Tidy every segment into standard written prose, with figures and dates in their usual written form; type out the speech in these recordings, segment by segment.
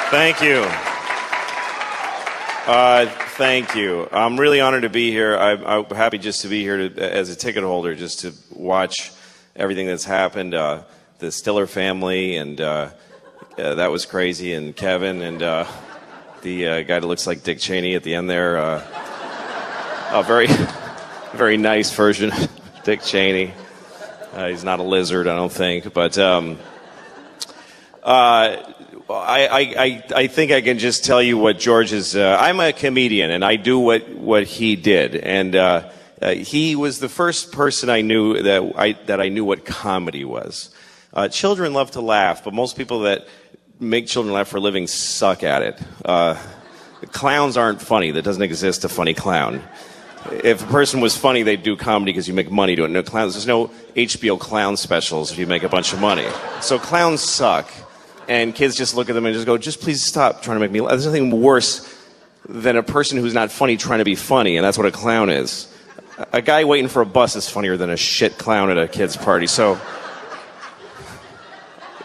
Thank you. Thank you. I'm really honored to be here. I'm happy just to be here as a ticket holder, just to watch everything that's happened. The Stiller family, and that was crazy, and Kevin, and the guy that looks like Dick Cheney at the end there. A very, very nice version of Dick Cheney. He's not a lizard, I don't think, but I think I can just tell you what George is. I'm a comedian, and I do what he did, and he was the first person I knew that I knew what comedy was. Children love to laugh, but most people that make children laugh for a living suck at it. Clowns aren't funny. There doesn't exist a funny clown. If a person was funny, they'd do comedy because you make money doing it. No clowns. There's no HBO clown specials if you make a bunch of money. So clowns suck. And kids just look at them and just go, just please stop trying to make me laugh. There's nothing worse than a person who's not funny trying to be funny, and that's what a clown is. A guy waiting for a bus is funnier than a shit clown at a kid's party.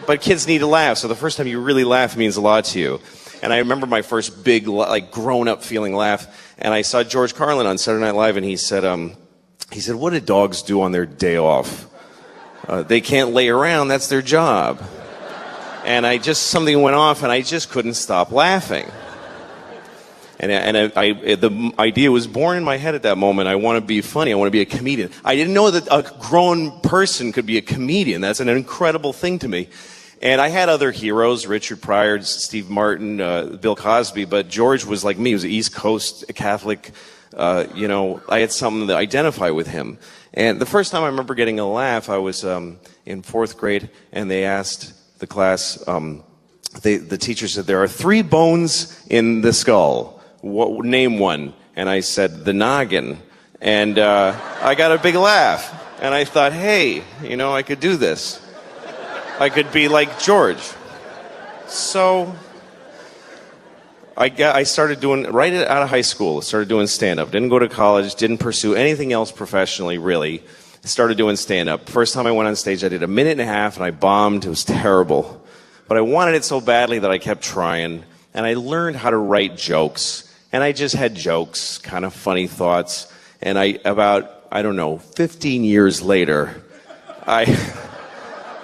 But kids need to laugh, so the first time you really laugh means a lot to you. And I remember my first big, like, grown-up feeling laugh, and I saw George Carlin on Saturday Night Live, and he said, what do dogs do on their day off? They can't lay around, that's their job. And something went off, and I just couldn't stop laughing. And the idea was born in my head at that moment. I want to be funny. I want to be a comedian. I didn't know that a grown person could be a comedian. That's an incredible thing to me. And I had other heroes, Richard Pryor, Steve Martin, Bill Cosby, but George was like me. He was an East Coast Catholic. I had something to identify with him. And the first time I remember getting a laugh, I was in fourth grade, and they asked the class, the teacher said, there are 3 bones in the skull. Name one. And I said, the noggin. And I got a big laugh. And I thought, hey, I could do this. I could be like George. So I started doing, right out of high school, started doing stand-up. Didn't go to college, didn't pursue anything else professionally, really. Started doing stand-up. First time I went on stage, I did a minute and a half, and I bombed. It was terrible. But I wanted it so badly that I kept trying, and I learned how to write jokes. And I just had jokes, kind of funny thoughts. And about 15 years later, I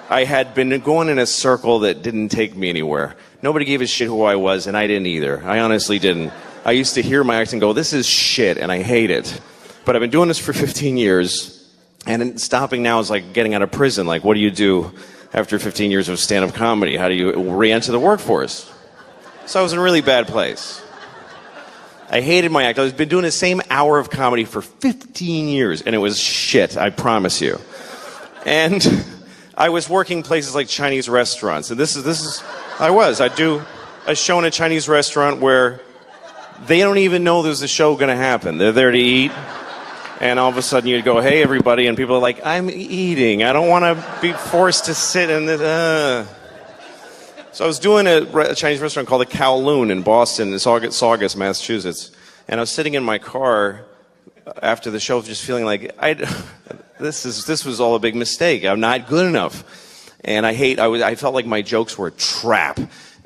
had been going in a circle that didn't take me anywhere. Nobody gave a shit who I was, and I didn't either. I honestly didn't. I used to hear my act and go, this is shit, and I hate it. But I've been doing this for 15 years. And stopping now is like getting out of prison. Like, what do you do after 15 years of stand-up comedy? How do you re-enter the workforce? So I was in a really bad place. I hated my act. I've been doing the same hour of comedy for 15 years, and it was shit, I promise you. And I was working places like Chinese restaurants. And I'd do a show in a Chinese restaurant where they don't even know there's a show going to happen. They're there to eat. And all of a sudden you'd go, hey, everybody, and people are like, I'm eating. I don't want to be forced to sit in this. So I was doing a Chinese restaurant called the CARLIN in Boston, in Saugus, Massachusetts. And I was sitting in my car after the show just feeling like, this was all a big mistake. I'm not good enough. And I felt like my jokes were a trap.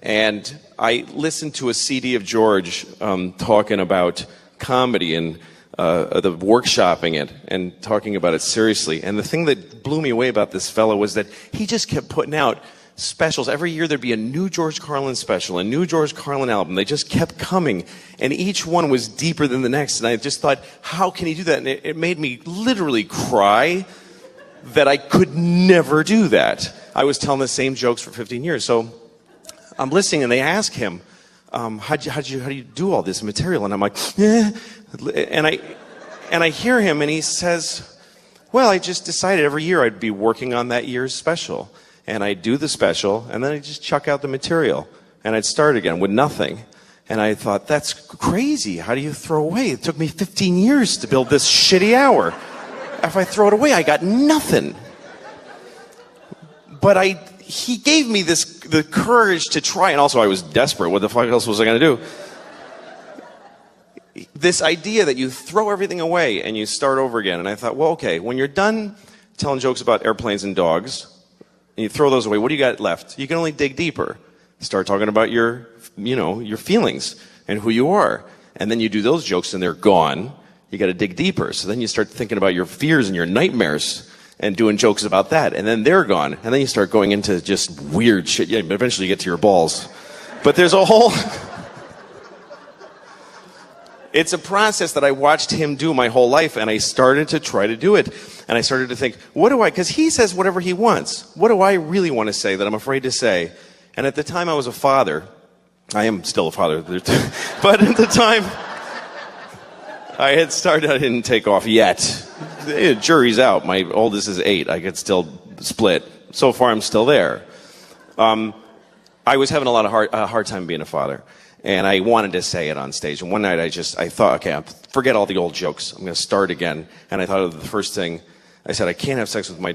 And I listened to a CD of George talking about comedy and the workshopping it and talking about it seriously. And the thing that blew me away about this fellow was that he just kept putting out specials. Every year there'd be a new George Carlin special, a new George Carlin album. They just kept coming, and each one was deeper than the next. And I just thought, how can he do that? And it made me literally cry that I could never do that. I was telling the same jokes for 15 years. So I'm listening, and they ask him, how do you do all this material? And I'm like, and I hear him, and he says, well, I just decided every year I'd be working on that year's special. And I'd do the special, and then I'd just chuck out the material. And I'd start again with nothing. And I thought, that's crazy. How do you throw away? It took me 15 years to build this shitty hour. If I throw it away, I got nothing. But he gave me the courage to try, and also I was desperate. What the fuck else was I going to do? This idea that you throw everything away and you start over again. And I thought, well, okay, when you're done telling jokes about airplanes and dogs, and you throw those away, what do you got left? You can only dig deeper. Start talking about your feelings and who you are. And then you do those jokes and they're gone. You got to dig deeper. So then you start thinking about your fears and your nightmares and doing jokes about that. And then they're gone. And then you start going into just weird shit. Yeah, eventually you get to your balls. But there's a whole... It's a process that I watched him do my whole life, and I started to try to do it. And I started to think, because he says whatever he wants. What do I really want to say that I'm afraid to say? And at the time I was a father. I am still a father. But at the time, I didn't take off yet. The jury's out. My oldest is 8. I could still split. So far, I'm still there. I was having a hard time being a father. And I wanted to say it on stage. And one night I thought, okay, forget all the old jokes. I'm going to start again. And I thought of the first thing. I said, I can't have sex with my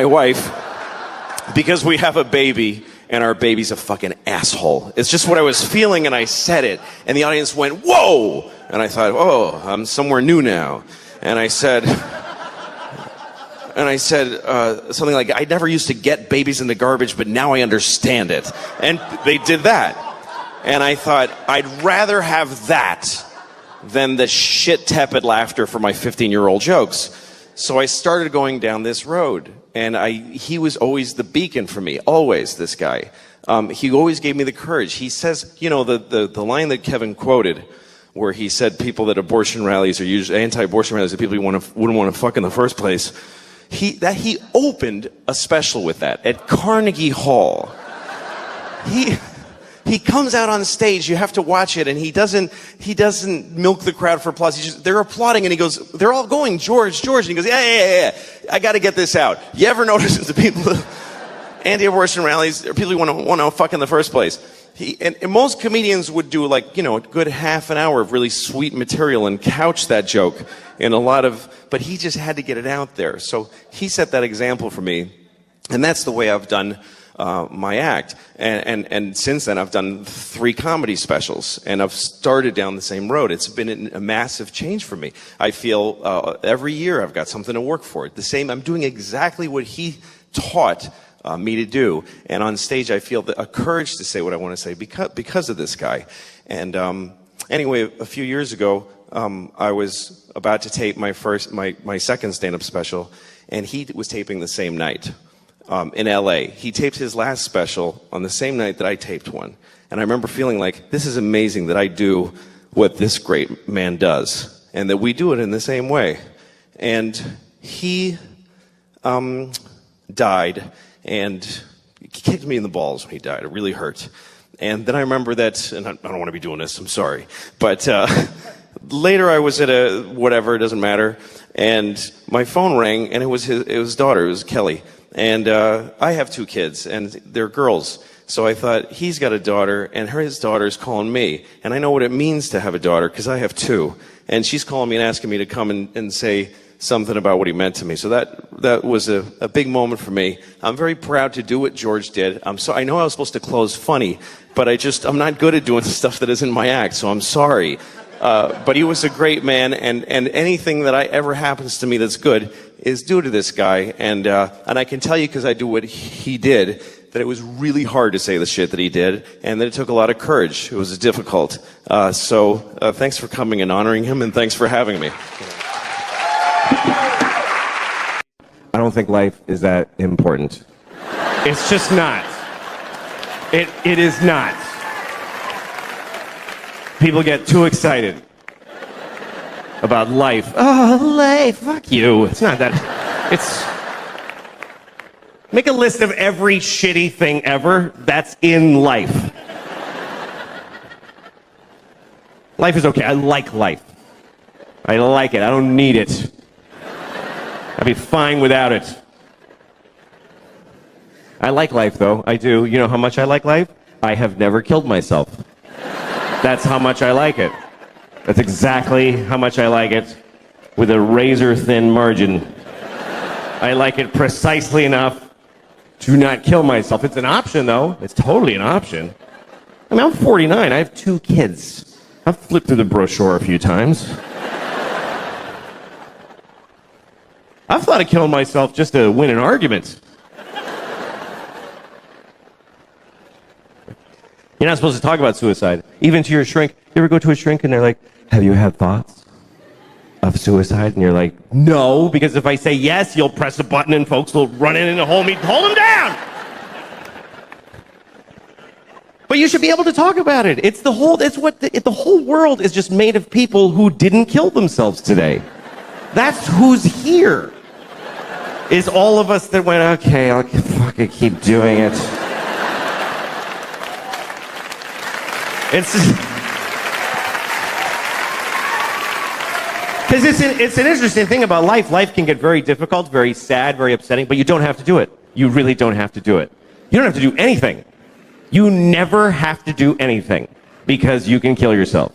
wife, because we have a baby, and our baby's a fucking asshole. It's just what I was feeling, and I said it. And the audience went, whoa! And I thought, oh, I'm somewhere new now. And I said something like, I never used to get babies in the garbage, but now I understand it. And they did that. And I thought, I'd rather have that than the shit tepid laughter for my 15-year-old jokes. So I started going down this road. And he was always the beacon for me. Always, this guy. He always gave me the courage. He says, the line that Kevin quoted, where he said people that abortion rallies are usually anti-abortion rallies, that people you wouldn't want to fuck in the first place. He opened a special with that at Carnegie Hall. He comes out on stage, you have to watch it, and he doesn't milk the crowd for applause. They're applauding, and he goes, they're all going, George, and he goes, yeah, I got to get this out. You ever notice the people, anti-abortion rallies, are people who want to fuck in the first place? And most comedians would do a good half an hour of really sweet material and couch that joke in but he just had to get it out there. So he set that example for me, and that's the way I've done my act. And since then, I've done 3 comedy specials, and I've started down the same road. It's been a massive change for me. I feel every year I've got something to work for. I'm doing exactly what he taught me to do. And on stage, I feel a courage to say what I want to say because of this guy. And anyway, a few years ago, I was about to tape my second stand-up special, and he was taping the same night. In LA. He taped his last special on the same night that I taped one. And I remember feeling like, this is amazing that I do what this great man does, and that we do it in the same way. And he died, and he kicked me in the balls when he died. It really hurt. And then I remember that, and I don't want to be doing this, I'm sorry. But later I was at whatever, it doesn't matter, and my phone rang, and it was his daughter, it was Kelly. And I have 2 kids, and they're girls. So I thought, he's got a daughter, and his daughter's calling me. And I know what it means to have a daughter, because I have 2. And she's calling me and asking me to come and say something about what he meant to me. So that was a big moment for me. I'm very proud to do what George did. I know I was supposed to close funny, but I'm not good at doing stuff that isn't my act, so I'm sorry. But he was a great man, and anything that ever happens to me that's good is due to this guy. And I can tell you, because I do what he did, that it was really hard to say the shit that he did, and that it took a lot of courage. It was difficult. So thanks for coming and honoring him, and thanks for having me. I don't think life is that important. It's just not. It is not. People get too excited about life. Oh, life, fuck you. It's not that. Make a list of every shitty thing ever that's in life. Life is okay. I like life. I like it. I don't need it. I'd be fine without it. I like life, though. I do. You know how much I like life? I have never killed myself. That's how much I like it. That's exactly how much I like it, with a razor-thin margin. I like it precisely enough to not kill myself. It's an option, though. It's totally an option. I mean, I'm 49. I have 2 kids. I've flipped through the brochure a few times. I've thought of killing myself just to win an argument. You're not supposed to talk about suicide. Even to your shrink. You ever go to a shrink and they're like, have you had thoughts of suicide? And you're like, no, because if I say yes, you'll press a button and folks will run in and hold him down. But you should be able to talk about it. The whole world is just made of people who didn't kill themselves today. That's who's here. Is all of us that went, okay, I'll fucking keep doing it. Because it's an interesting thing about life. Life can get very difficult, very sad, very upsetting, but you don't have to do it. You really don't have to do it. You don't have to do anything. You never have to do anything because you can kill yourself.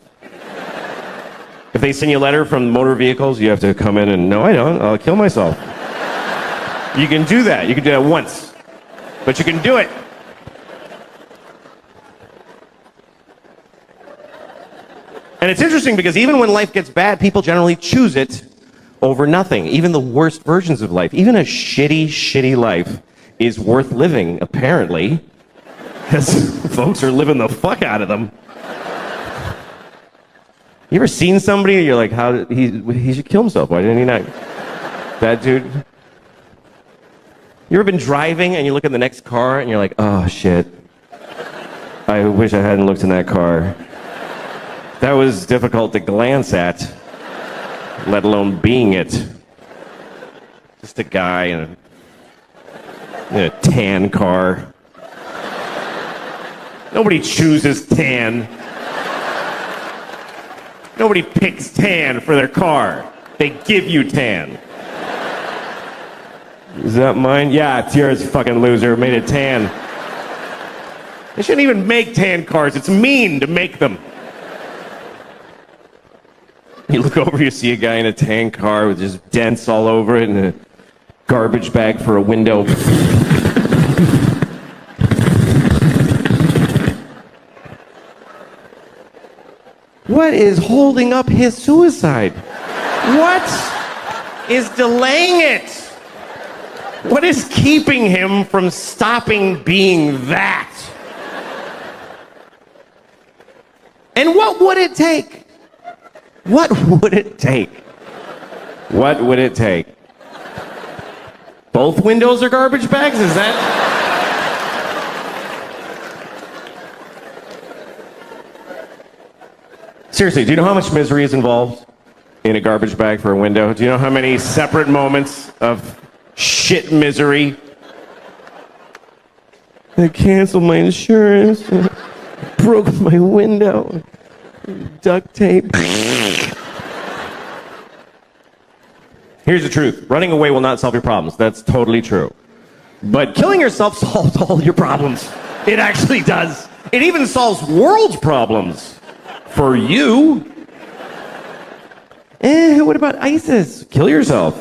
If they send you a letter from motor vehicles, you have to come in and, no, I don't. I'll kill myself. You can do that. You can do that once. But you can do it. And it's interesting because even when life gets bad, people generally choose it over nothing. Even the worst versions of life. Even a shitty, shitty life is worth living, apparently. Because folks are living the fuck out of them. You ever seen somebody and you're like, he should kill himself. Why didn't he not? That dude. You ever been driving and you look at the next car and you're like, oh shit. I wish I hadn't looked in that car. That was difficult to glance at, let alone being it. Just a guy in a tan car. Nobody chooses tan. Nobody picks tan for their car. They give you tan. Is that mine? Yeah, it's yours, fucking loser. Made it tan. They shouldn't even make tan cars. It's mean to make them. You look over, you see a guy in a tan car with just dents all over it and a garbage bag for a window. What is holding up his suicide? What is delaying it? What is keeping him from stopping being that? And what would it take? What would it take? What would it take? Both windows are garbage bags? Is that... Seriously, do you know how much misery is involved in a garbage bag for a window? Do you know how many separate moments of shit misery? I canceled my insurance. Broke my window. Duct tape. Here's the truth. Running away will not solve your problems. That's totally true. But killing yourself solves all your problems. It actually does. It even solves world problems. For you. What about ISIS? Kill yourself.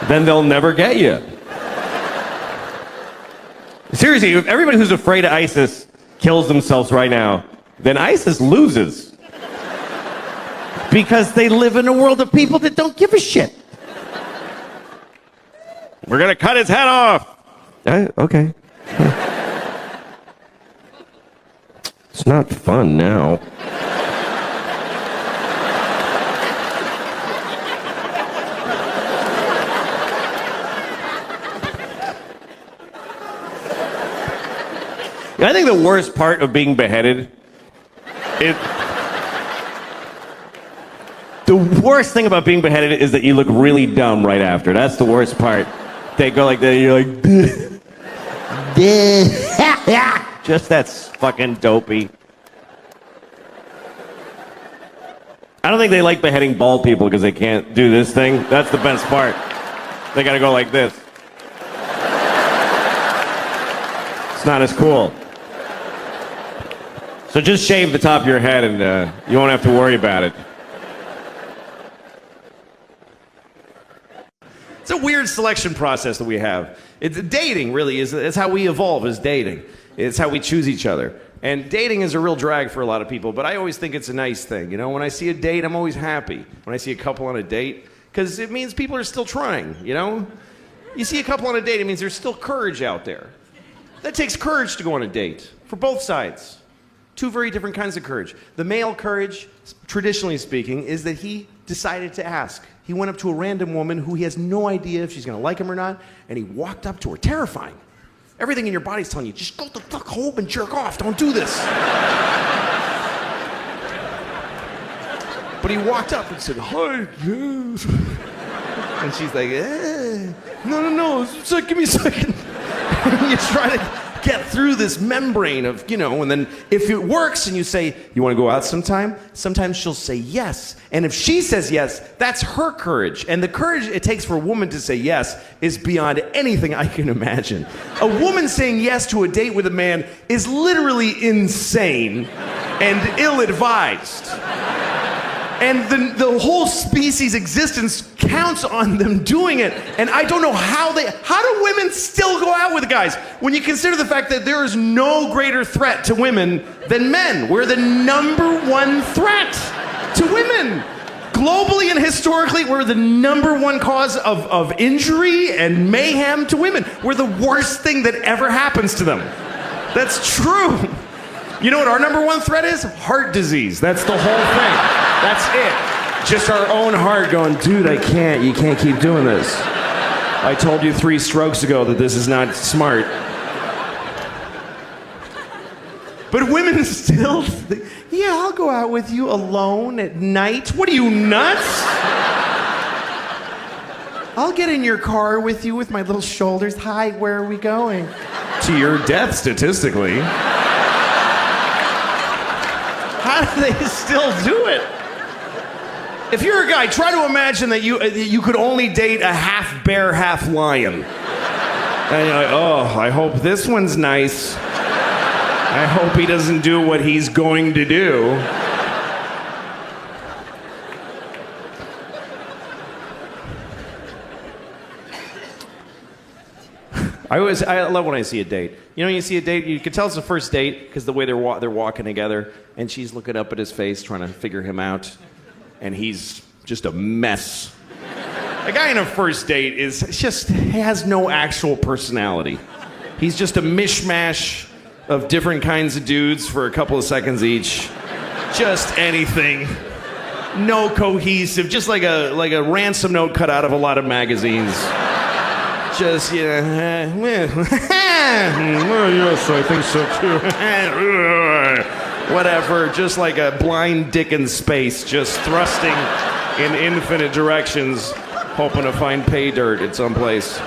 Then they'll never get you. Seriously, if everybody who's afraid of ISIS kills themselves right now, then ISIS loses. Because they live in a world of people that don't give a shit. We're gonna cut his head off. Okay. It's not fun now. I think the worst part of being beheaded the worst thing about being beheaded is that you look really dumb right after. That's the worst part. They go like that, and you're like, just that's fucking dopey. I don't think they like beheading bald people because they can't do this thing. That's the best part. They gotta go like this. It's not as cool. So just shave the top of your head and you won't have to worry about it. It's a weird selection process that we have. It's dating, really, it's how we evolve as dating. It's how we choose each other. And dating is a real drag for a lot of people, but I always think it's a nice thing. You know, when I see a date, I'm always happy. When I see a couple on a date, because it means people are still trying, you know? You see a couple on a date, it means there's still courage out there. That takes courage to go on a date. for both sides. Two very different kinds of courage. The male courage, traditionally speaking, is that he decided to ask. He went up to a random woman who he has no idea if she's going to like him or not, and he walked up to her, terrifying. Everything in your body's telling you, just go the fuck home and jerk off, don't do this. But he walked up and said, hi, yes. And she's like, no, give me a second. And you try to get through this membrane of, and then if it works and you say, you want to go out sometime? Sometimes she'll say yes. And if she says yes, that's her courage. And the courage it takes for a woman to say yes is beyond anything I can imagine. A woman saying yes to a date with a man is literally insane and ill-advised. And the whole species' existence counts on them doing it. And I don't know how do women still go out with guys? When you consider the fact that there is no greater threat to women than men. We're the #1 threat to women. Globally and historically, we're the #1 cause of injury and mayhem to women. We're the worst thing that ever happens to them. That's true. You know what our #1 threat is? Heart disease. That's the whole thing. That's it. Just our own heart going, dude, you can't keep doing this. I told you 3 strokes ago that this is not smart. But women still think, yeah, I'll go out with you alone at night. What are you, nuts? I'll get in your car with you with my little shoulders. Hi, where are we going? To your death, statistically. How do they still do it? If you're a guy, try to imagine that you could only date a half bear, half lion. And you're like, oh, I hope this one's nice. I hope he doesn't do what he's going to do. I love when I see a date. You see a date, you can tell it's a first date because the way they're walking together, and she's looking up at his face, trying to figure him out, and he's just a mess. A guy in a first date has no actual personality. He's just a mishmash of different kinds of dudes for a couple of seconds each. Just anything. No cohesive, just like a ransom note cut out of a lot of magazines. Just, yes, I think so too. Whatever, just like a blind dick in space, just thrusting in infinite directions, hoping to find pay dirt at some place.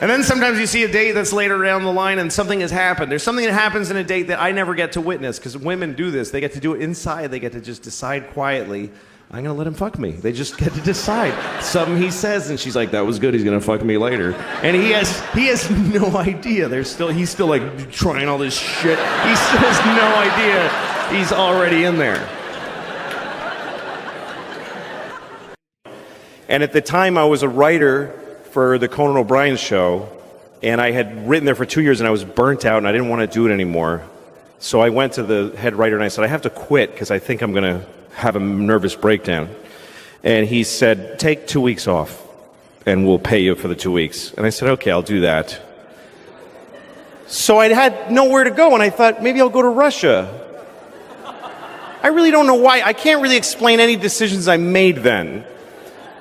And then sometimes you see a date that's later down the line and something has happened. There's something that happens in a date that I never get to witness, because women do this. They get to do it inside. They get to just decide quietly, I'm going to let him fuck me. They just get to decide. Something he says, and she's like, that was good, he's going to fuck me later. And he has no idea. He's still like trying all this shit. He still has no idea he's already in there. And at the time, I was a writer for the Conan O'Brien show, and I had written there for 2 years, and I was burnt out, and I didn't want to do it anymore. So I went to the head writer, and I said, I have to quit, because I think I'm going to have a nervous breakdown. And he said, take 2 weeks off, and we'll pay you for the 2 weeks. And I said, okay, I'll do that. So I had nowhere to go, and I thought, maybe I'll go to Russia. I really don't know why. I can't really explain any decisions I made then.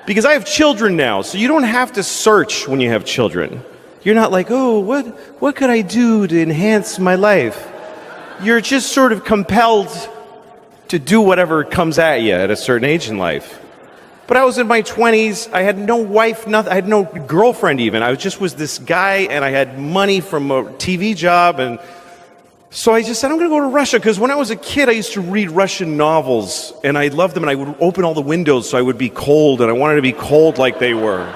Because I have children now, so you don't have to search when you have children. You're not like, oh, what could I do to enhance my life? You're just sort of compelled to do whatever comes at you at a certain age in life. But I was in my 20s, I had no wife, nothing, I had no girlfriend even. I was this guy, and I had money from a TV job, and so I just said, I'm going to go to Russia, because when I was a kid, I used to read Russian novels, and I loved them, and I would open all the windows so I would be cold, and I wanted to be cold like they were.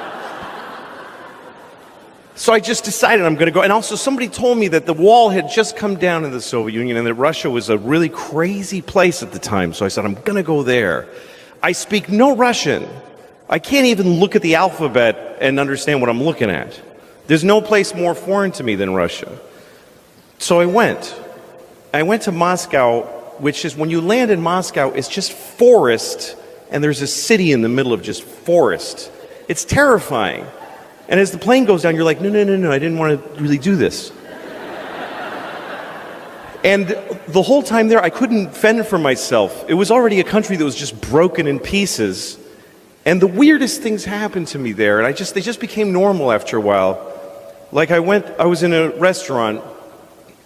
So I just decided I'm going to go. And also somebody told me that the wall had just come down in the Soviet Union, and that Russia was a really crazy place at the time. So I said, I'm going to go there. I speak no Russian. I can't even look at the alphabet and understand what I'm looking at. There's no place more foreign to me than Russia. So I went. I went to Moscow, which is, when you land in Moscow, it's just forest, and there's a city in the middle of just forest. It's terrifying. And as the plane goes down, you're like, no, I didn't want to really do this. And the whole time there, I couldn't fend for myself. It was already a country that was just broken in pieces. And the weirdest things happened to me there, and they just became normal after a while. Like I was in a restaurant,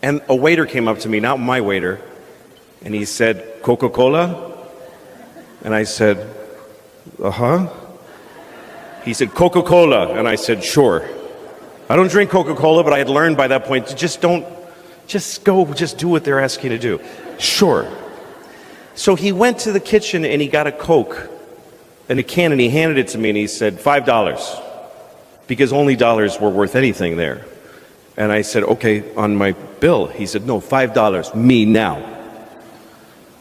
and a waiter came up to me, not my waiter, and he said, "Coca-Cola?" And I said, "Uh-huh." He said, "Coca-Cola," and I said, "Sure." I don't drink Coca-Cola, but I had learned by that point to just do what they're asking you to do. Sure. So he went to the kitchen and he got a Coke in a can, and he handed it to me, and he said, $5, because only dollars were worth anything there. And I said, "Okay, on my bill." He said, "No, $5, me now."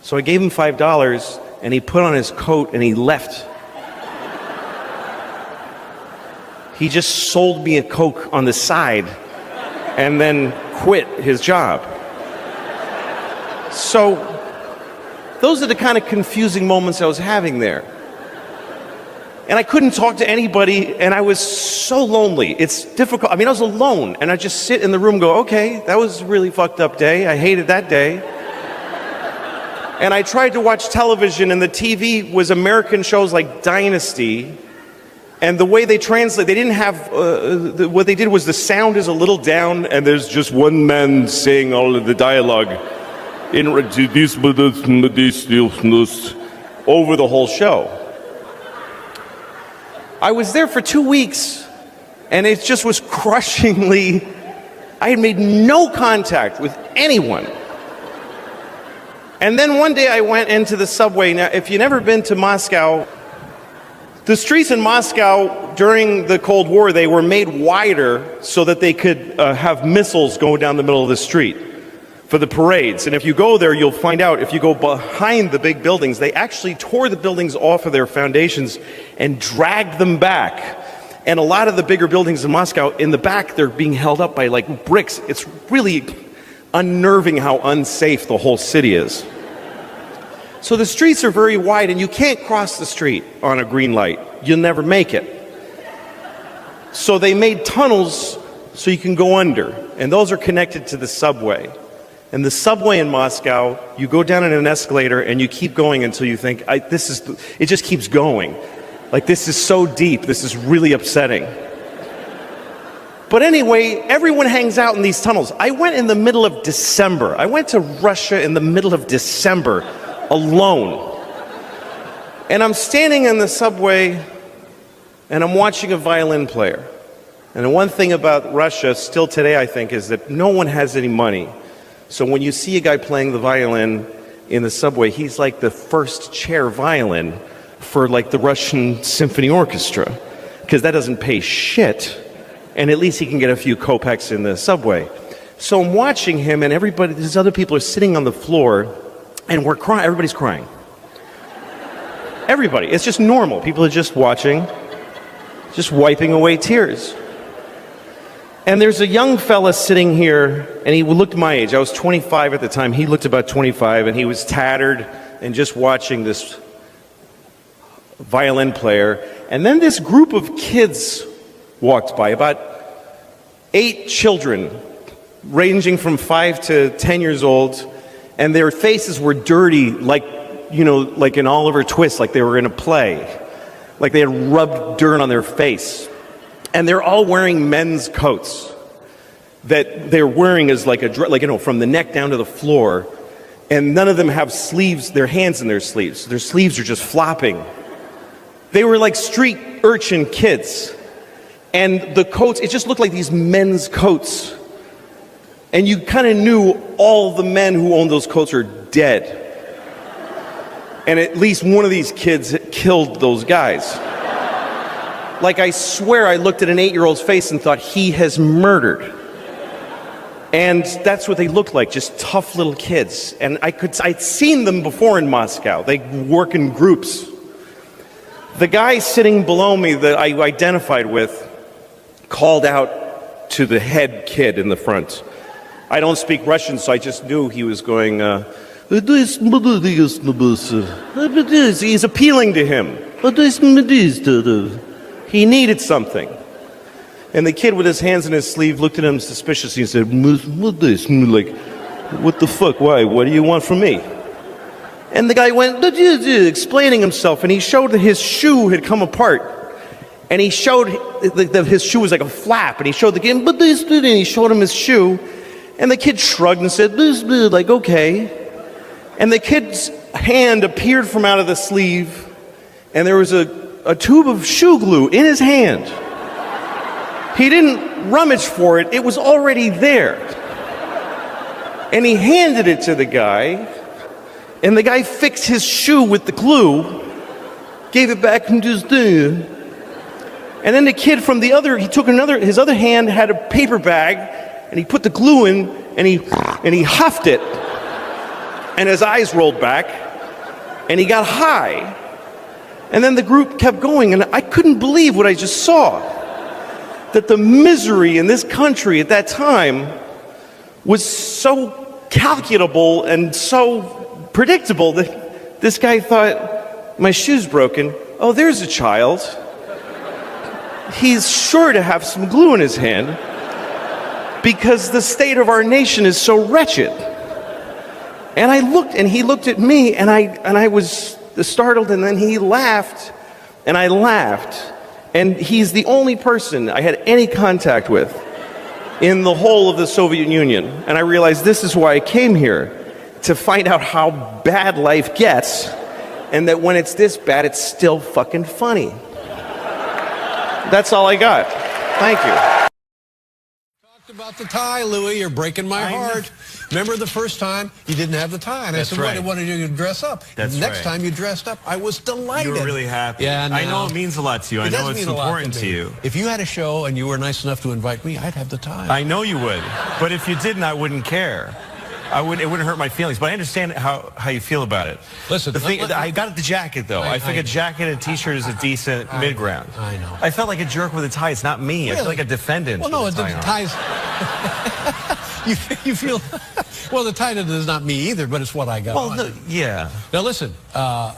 So I gave him $5, and he put on his coat and he left. He just sold me a Coke on the side and then quit his job. So those are the kind of confusing moments I was having there. And I couldn't talk to anybody, and I was so lonely. It's difficult. I mean, I was alone, and I just sit in the room and go, okay, that was a really fucked up day. I hated that day. And I tried to watch television, and the TV was American shows like Dynasty. And the way they translate, they didn't have, what they did was the sound is a little down, and there's just one man saying all of the dialogue over the whole show. I was there for 2 weeks, and it just was crushingly, I had made no contact with anyone. And then one day I went into the subway. Now, if you've never been to Moscow, the streets in Moscow during the Cold War, they were made wider so that they could have missiles go down the middle of the street for the parades. And if you go there, you'll find out, if you go behind the big buildings, they actually tore the buildings off of their foundations and dragged them back. And a lot of the bigger buildings in Moscow, in the back, they're being held up by like bricks. It's really unnerving how unsafe the whole city is. So the streets are very wide, and you can't cross the street on a green light. You'll never make it. So they made tunnels so you can go under, and those are connected to the subway. And the subway in Moscow, you go down in an escalator and you keep going until you think, it just keeps going. Like, this is so deep, this is really upsetting. But anyway, everyone hangs out in these tunnels. I went in the middle of December. I went to Russia in the middle of December alone. And I'm standing in the subway and I'm watching a violin player. And the one thing about Russia still today, I think, is that no one has any money. So when you see a guy playing the violin in the subway, he's like the first chair violin for like the Russian Symphony Orchestra, because that doesn't pay shit, and at least he can get a few kopecks in the subway. So I'm watching him, and these other people are sitting on the floor, and we're crying. Everybody's crying. Everybody. It's just normal. People are just watching, just wiping away tears. And there's a young fella sitting here, and he looked my age. I was 25 at the time. He looked about 25, and he was tattered and just watching this violin player. And then this group of kids walked by, about 8 children, ranging from 5 to 10 years old, and their faces were dirty, like in Oliver Twist, like they were in a play, like they had rubbed dirt on their face. And they're all wearing men's coats that they're wearing as from the neck down to the floor. And none of them have sleeves, their hands in their sleeves. Their sleeves are just flopping. They were like street urchin kids. And the coats, it just looked like these men's coats. And you kind of knew all the men who owned those coats are dead. And at least one of these kids killed those guys. Like, I swear I looked at an 8-year-old's face and thought, he has murdered. And that's what they looked like, just tough little kids. And I'd seen them before in Moscow. They work in groups. The guy sitting below me that I identified with called out to the head kid in the front. I don't speak Russian, so I just knew he was going, he's appealing to him. He needed something. And the kid with his hands in his sleeve looked at him suspiciously and said, "What this?" Like, "What the fuck? Why? What do you want from me?" And the guy went, explaining himself, and he showed that his shoe had come apart. And he showed that his shoe was like a flap, and he showed the kid, and he showed him his shoe. And the kid shrugged and said, like, okay. And the kid's hand appeared from out of the sleeve, and there was a tube of shoe glue in his hand. He didn't rummage for it, it was already there. And he handed it to the guy, and the guy fixed his shoe with the glue, gave it back and just did. And then the kid from the other, he took his other hand had a paper bag, and he put the glue in, and he huffed it, and his eyes rolled back, and he got high. And then the group kept going, and I couldn't believe what I just saw. That the misery in this country at that time was so calculable and so predictable that this guy thought, my shoe's broken. Oh, there's a child. He's sure to have some glue in his hand because the state of our nation is so wretched. And I looked, and he looked at me, and I was startled, and then he laughed, and I laughed. And he's the only person I had any contact with in the whole of the Soviet Union. And I realized this is why I came here, to find out how bad life gets, and that when it's this bad, it's still fucking funny. That's all I got. Thank you. Talked about the tie, Louis. You're breaking my heart. Remember the first time you didn't have the tie, and I said, "What wanted you to dress up?" Next time you dressed up, I was delighted. You were really happy. Yeah, I know it means a lot to you. I know it's important to you. If you had a show and you were nice enough to invite me, I'd have the tie. I know you would, but if you didn't, I wouldn't care. It wouldn't hurt my feelings, but I understand how you feel about it. Listen, I got the jacket though. I think a jacket and a t-shirt is a decent mid-ground. I know. I felt like a jerk with a tie. It's not me. Really? I feel like a defendant. Well, no, the ties. you feel. Well, the tie is not me either, but it's what I got. Well, yeah. Now listen,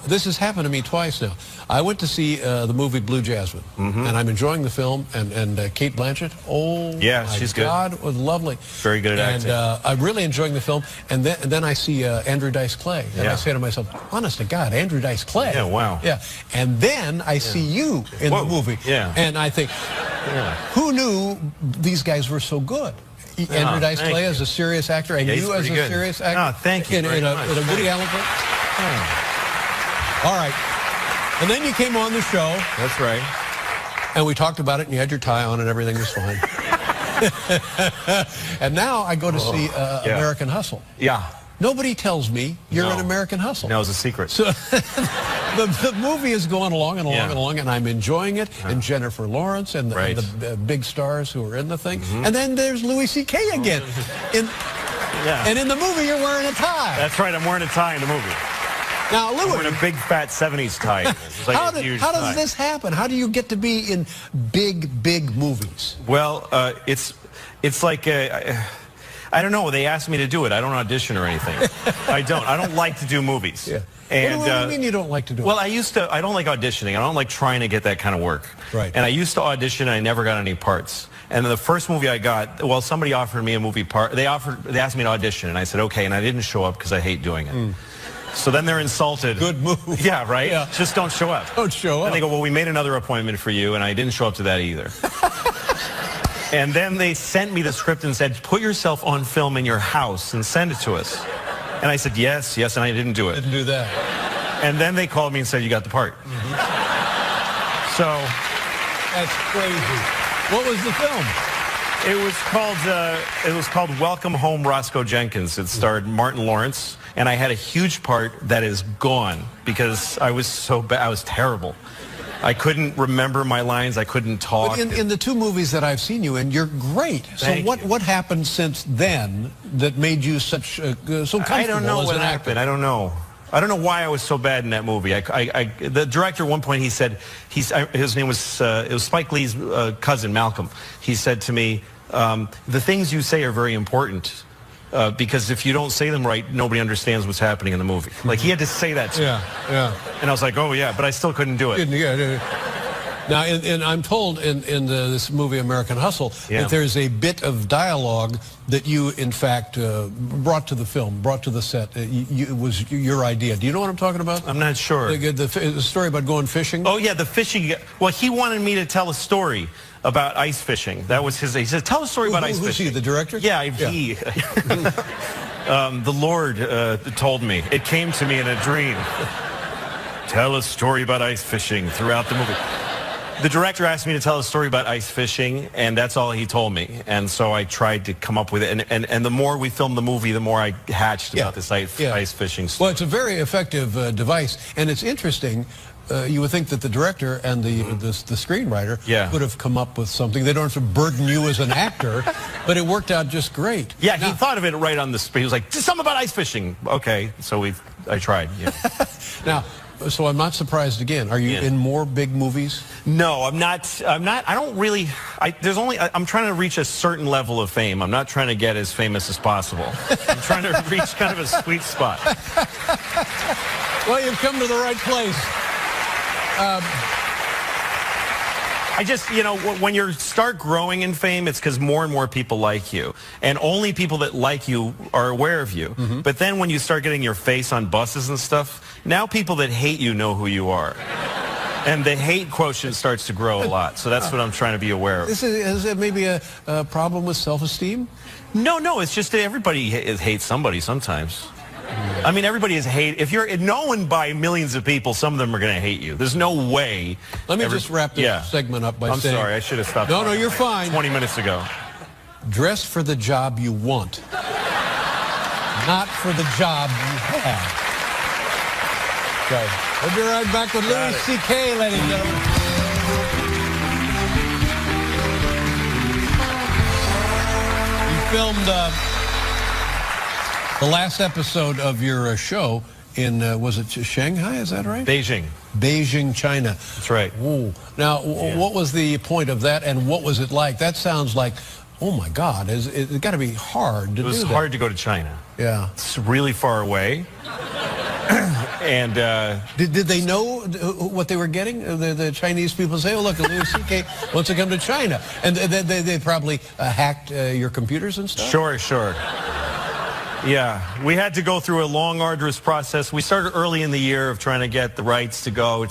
this has happened to me twice now. I went to see the movie Blue Jasmine, and I'm enjoying the film, and Kate Blanchett, yeah, she's good. God, was lovely. Very good at acting. And I'm really enjoying the film, and then I see Andrew Dice Clay, and I say to myself, honest to God, Andrew Dice Clay. Yeah, wow. Yeah, and then I see you in the movie, and I think, who knew these guys were so good? Andrew Dice Clay as a serious actor, and you as a serious actor. Oh, thank you. In a Woody Allen film. All right. And then you came on the show. That's right. And we talked about it, and you had your tie on, and everything was fine. And now I go to see American Hustle. Yeah. Nobody tells me you're an American Hustle. No, it's a secret. So the movie is going along and along and along, and I'm enjoying it. And Jennifer Lawrence and the big stars who are in the thing. And then there's Louis C.K. again. And in the movie, you're wearing a tie. That's right. I'm wearing a tie in the movie. Now, Louis, I'm wearing a big fat 70s tie. Like how does this happen? How do you get to be in big movies? Well, it's like I don't know. They asked me to do it. I don't audition or anything. I don't like to do movies. Yeah. And, what do you mean you don't like to do it? Well, I don't like auditioning. I don't like trying to get that kind of work. Right. And I used to audition, and I never got any parts. And then the first movie I got, well, somebody offered me a movie part. They asked me to audition, and I said, okay, and I didn't show up because I hate doing it. So then they're insulted. Good move. Yeah, right? Yeah. Just don't show up. Don't show up. And they go, well, we made another appointment for you, and I didn't show up to that either. And then they sent me the script and said, put yourself on film in your house and send it to us. And I said, yes, and I didn't do it. Didn't do that. And then they called me and said, you got the part. So. That's crazy. What was the film? It was called Welcome Home, Roscoe Jenkins. It starred Martin Lawrence, and I had a huge part that is gone because I was so bad. I was terrible. I couldn't remember my lines. I couldn't talk. But in the two movies that I've seen you in, you're great. So what happened since then that made you so comfortable I don't know as what an happened. actor? I don't know. I don't know why I was so bad in that movie. The director at one point, he said, his name was, it was Spike Lee's cousin, Malcolm. He said to me, the things you say are very important because if you don't say them right, nobody understands what's happening in the movie. Like, he had to say that to me. Yeah. And I was like, oh, yeah, but I still couldn't do it. Now, and I'm told in this movie American Hustle that there's a bit of dialogue that you, in fact, brought to the film, brought to the set. It was your idea. Do you know what I'm talking about? I'm not sure. The story about going fishing? Oh, yeah, the fishing. Well, he wanted me to tell a story about ice fishing. That was his. He said, tell a story about ice fishing. Who's he, the director? Yeah, he. The Lord told me. It came to me in a dream. Tell a story about ice fishing throughout the movie. The director asked me to tell a story about ice fishing, and that's all he told me. And so I tried to come up with it. And the more we filmed the movie, the more I hatched about this ice fishing story. Well, it's a very effective device, and it's interesting. You would think that the director and the screenwriter would have come up with something. They don't have to burden you as an actor, but it worked out just great. Yeah, he thought of it right on the spot. He was like, something about ice fishing. Okay, so I tried. Yeah. Now, so I'm not surprised again. Are you in more big movies? No, I'm not. I don't really. I'm trying to reach a certain level of fame. I'm not trying to get as famous as possible. I'm trying to reach kind of a sweet spot. Well, you've come to the right place. I just, when you start growing in fame, it's because more and more people like you. And only people that like you are aware of you. Mm-hmm. But then when you start getting your face on buses and stuff, now people that hate you know who you are. And the hate quotient starts to grow a lot. So that's what I'm trying to be aware of. Is it maybe a problem with self-esteem? No, it's just that everybody hates somebody sometimes. I mean, everybody is hate. If you're known by millions of people, some of them are going to hate you. There's no way. Let me just wrap this segment up by saying... I'm sorry, I should have stopped. No, you're fine. 20 minutes ago. Dress for the job you want, not for the job you have. Okay. We'll be right back with Louis C.K., ladies and gentlemen. You filmed... the last episode of your show in, was it Shanghai, is that right? Beijing. Beijing, China. That's right. Ooh. Now, what was the point of that, and what was it like? That sounds like, oh my God, it's got to be hard to do that. It was hard to go to China. Yeah. It's really far away. And did they know what they were getting? The Chinese people say, oh, look, Louis C.K. wants to come to China. And they probably hacked your computers and stuff? Sure. Yeah, we had to go through a long, arduous process. We started early in the year of trying to get the rights to go,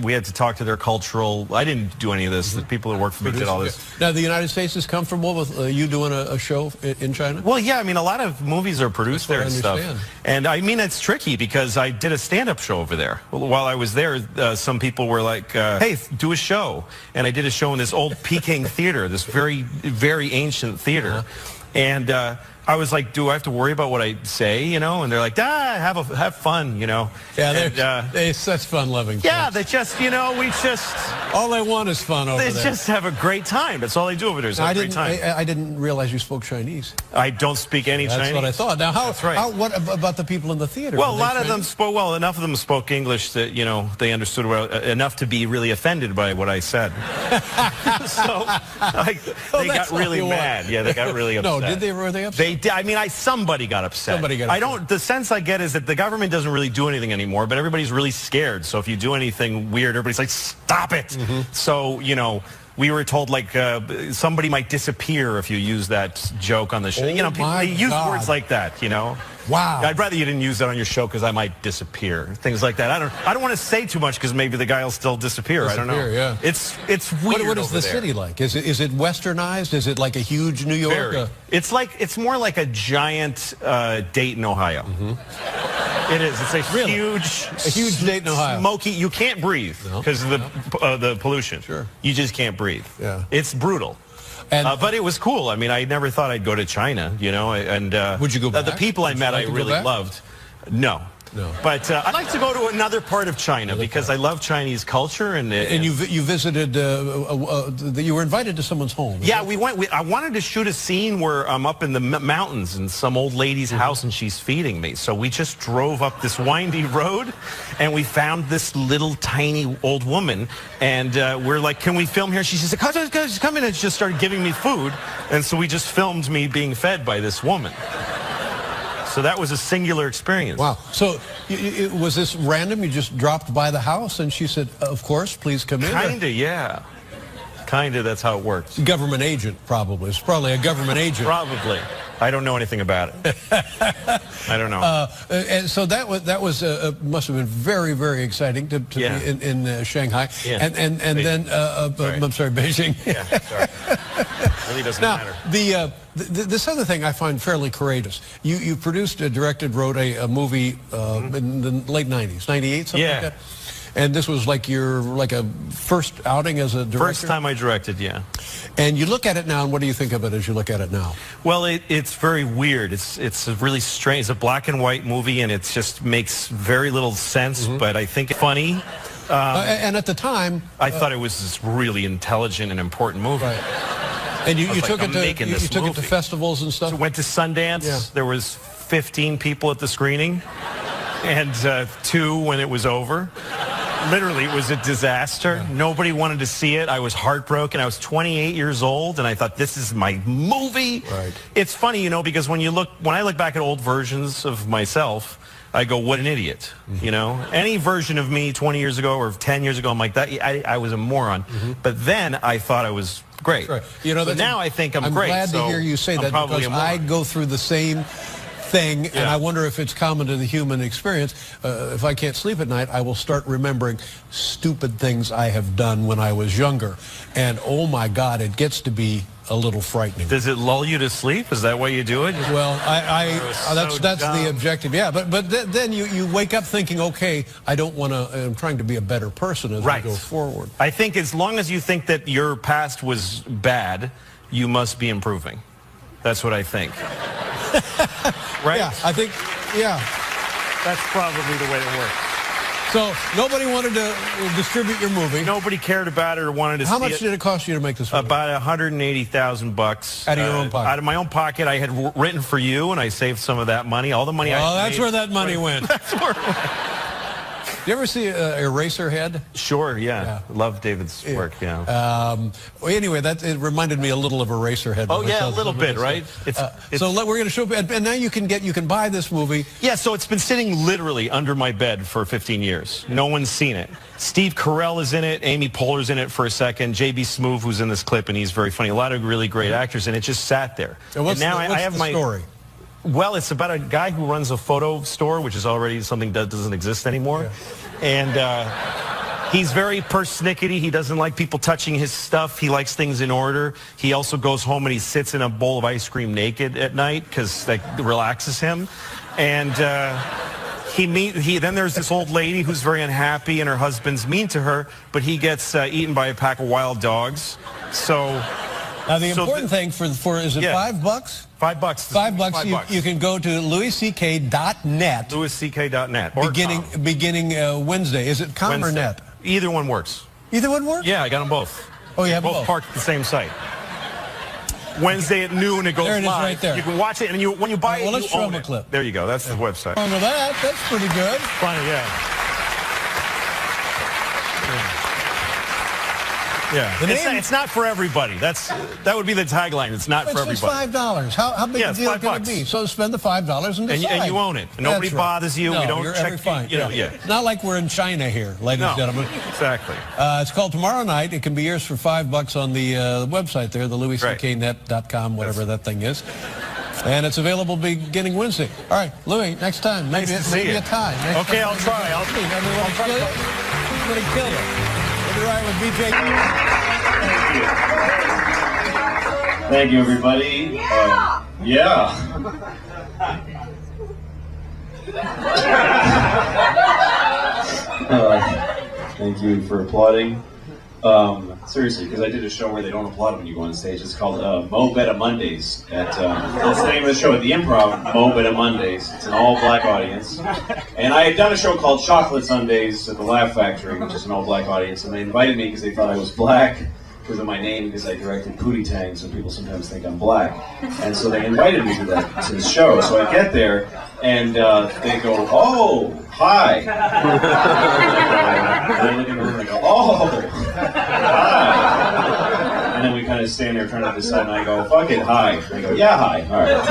we had to talk to their cultural, I didn't do any of this, the people that work for me did all this. Now, the United States is comfortable with you doing a show in China? Well, yeah, I mean, a lot of movies are produced there and stuff. And I mean, it's tricky because I did a stand-up show over there. While I was there, some people were like, hey, do a show. And I did a show in this old Peking theater, this very, very ancient theater. And I was like, do I have to worry about what I say, And they're like, have fun, Yeah, they're such fun-loving folks. Yeah, they just, all they want is fun over there. They just have a great time. That's all they do over there is have a great time. I didn't realize you spoke Chinese. I don't speak any Chinese. That's what I thought. Now, what about the people in the theater? Well, a lot of them enough of them spoke English that, they understood enough to be really offended by what I said. So, they got really mad. Yeah, they got really upset. No, were they upset? Somebody got upset. The sense I get is that the government doesn't really do anything anymore, but everybody's really scared. So if you do anything weird, everybody's like, stop it. Mm-hmm. So, we were told like somebody might disappear if you use that joke on the show. People use words like that, Wow. I'd rather you didn't use that on your show because I might disappear. Things like that. I don't want to say too much because maybe the guy will still disappear. I don't know. Yeah. It's weird. What is the city like? Is it westernized? Is it like a huge New York? Very. It's more like a giant Dayton, Ohio. Mm-hmm. It is. It's a huge Dayton, Ohio. Smoky. You can't breathe because of the pollution. Sure. You just can't breathe. Yeah. It's brutal. But it was cool. I mean, I never thought I'd go to China, And would you go back? The people I met, I really loved. No. But I'd like to go to another part of China because I love Chinese culture. And you visited, you were invited to someone's home. Yeah, we went. I wanted to shoot a scene where I'm up in the mountains in some old lady's house and she's feeding me. So we just drove up this windy road and we found this little tiny old woman. And we're like, can we film here? She said, come in, and just started giving me food. And so we just filmed me being fed by this woman. So that was a singular experience. Wow. So was this random? You just dropped by the house and she said, of course, please come in? Kinda, yeah. Kinda, that's how it works. Government agent, probably. It's probably a government agent. Probably. I don't know anything about it. I don't know. And so that was must have been very, very exciting to be in Shanghai. Yeah. And then, I'm sorry, Beijing. Yeah, sorry. Really doesn't matter. This other thing I find fairly courageous. You produced, directed, wrote a movie in the late 90s, 98, something like that? And this was like a first outing as a director? First time I directed, yeah. And you look at it now, and what do you think of it as you look at it now? Well, it's very weird. It's a really strange. It's a black and white movie, and it just makes very little sense. But I think it's funny. And at the time, I thought it was this really intelligent and important movie. Right. And you took it to festivals and stuff. So went to Sundance. Yeah. There was 15 people at the screening, and 2 when it was over. Literally, it was a disaster. Yeah. Nobody wanted to see it. I was heartbroken. I was 28 years old, and I thought, this is my movie. Right. It's funny, you know, because when I look back at old versions of myself, I go, what an idiot, you know? Any version of me 20 years ago or 10 years ago, I'm like, I was a moron. But then I thought I was great. Right. You know, so now I think I'm great. I'm glad to hear you say that, because I go through the same thing, and I wonder if it's common to the human experience. If I can't sleep at night, I will start remembering stupid things I have done when I was younger. And oh my God, it gets to be a little frightening. Does it lull you to sleep? Is that why you do it? Well, that's the objective. Yeah, but then you wake up thinking, okay, I don't want to. I'm trying to be a better person as we go forward. I think as long as you think that your past was bad, you must be improving. That's what I think. Right? Yeah, I think. Yeah, that's probably the way it works. So nobody wanted to distribute your movie. Nobody cared about it or wanted to see it. How much did it cost you to make this movie? About $180,000. Out of your own pocket? Out of my own pocket. I had written for you, and I saved some of that money. All the money I made. That's where that money went. That's where it went. You ever see Eraserhead? Sure, yeah. Love David's work, yeah. Well, anyway, it reminded me a little of Eraserhead. Oh, yeah, a little bit, right? So we're going to show, and now you can buy this movie. Yeah, so it's been sitting literally under my bed for 15 years. No one's seen it. Steve Carell is in it. Amy Poehler's in it for a second. J.B. Smoove, who's in this clip, and he's very funny. A lot of really great actors, and it just sat there. And what's the story? Well, it's about a guy who runs a photo store, which is already something that doesn't exist anymore. Yeah. And he's very persnickety. He doesn't like people touching his stuff. He likes things in order. He also goes home and he sits in a bowl of ice cream naked at night because that relaxes him. And then there's this old lady who's very unhappy, and her husband's mean to her, but he gets eaten by a pack of wild dogs. So... Now the important thing for is it $5? $5. $5. You can go to louisck.net. louisck.net. Beginning Wednesday. Is it com or net? Either one works. Either one works? Yeah, I got them both. Oh, you have both parked at the same site. Wednesday at noon, it goes there. It is live. right there. You can watch it, and when you buy it, let's you show own them it. a clip. There you go. That's the website. Under that's pretty good. Funny, yeah. Yeah, it's not for everybody. That would be the tagline. It's not for everybody. It's $5. How big a deal can it be? So spend the $5 and decide. And you own it. Nobody bothers you. No, we don't you're check. Fine. It's not like we're in China here, ladies and gentlemen. Exactly. It's called Tomorrow Night. It can be yours for $5 on the website there, the louiscknet.com, whatever that thing is. And it's available beginning Wednesday. All right, Louis, next time. Maybe a tie. Okay, I'll try. I'll try. Everybody kill you. We'll be right with BJ. Thank you, everybody. Thank you for applauding. Seriously, because I did a show where they don't applaud when you go on stage. It's called Mo Betta Mondays. That's the name of the show at the Improv, Mo Betta Mondays. It's an all-black audience. And I had done a show called Chocolate Sundays at the Laugh Factory, which is an all-black audience. And they invited me because they thought I was black because of my name, because I directed Pootie Tang, so people sometimes think I'm black. And so they invited me to the show. So I get there, and they go, "Oh, hi." And I look in the room and I go, "Oh, hi." And then we kind of stand there trying to decide, and I go, "Fuck it, hi." And they go, "Yeah, hi." All right.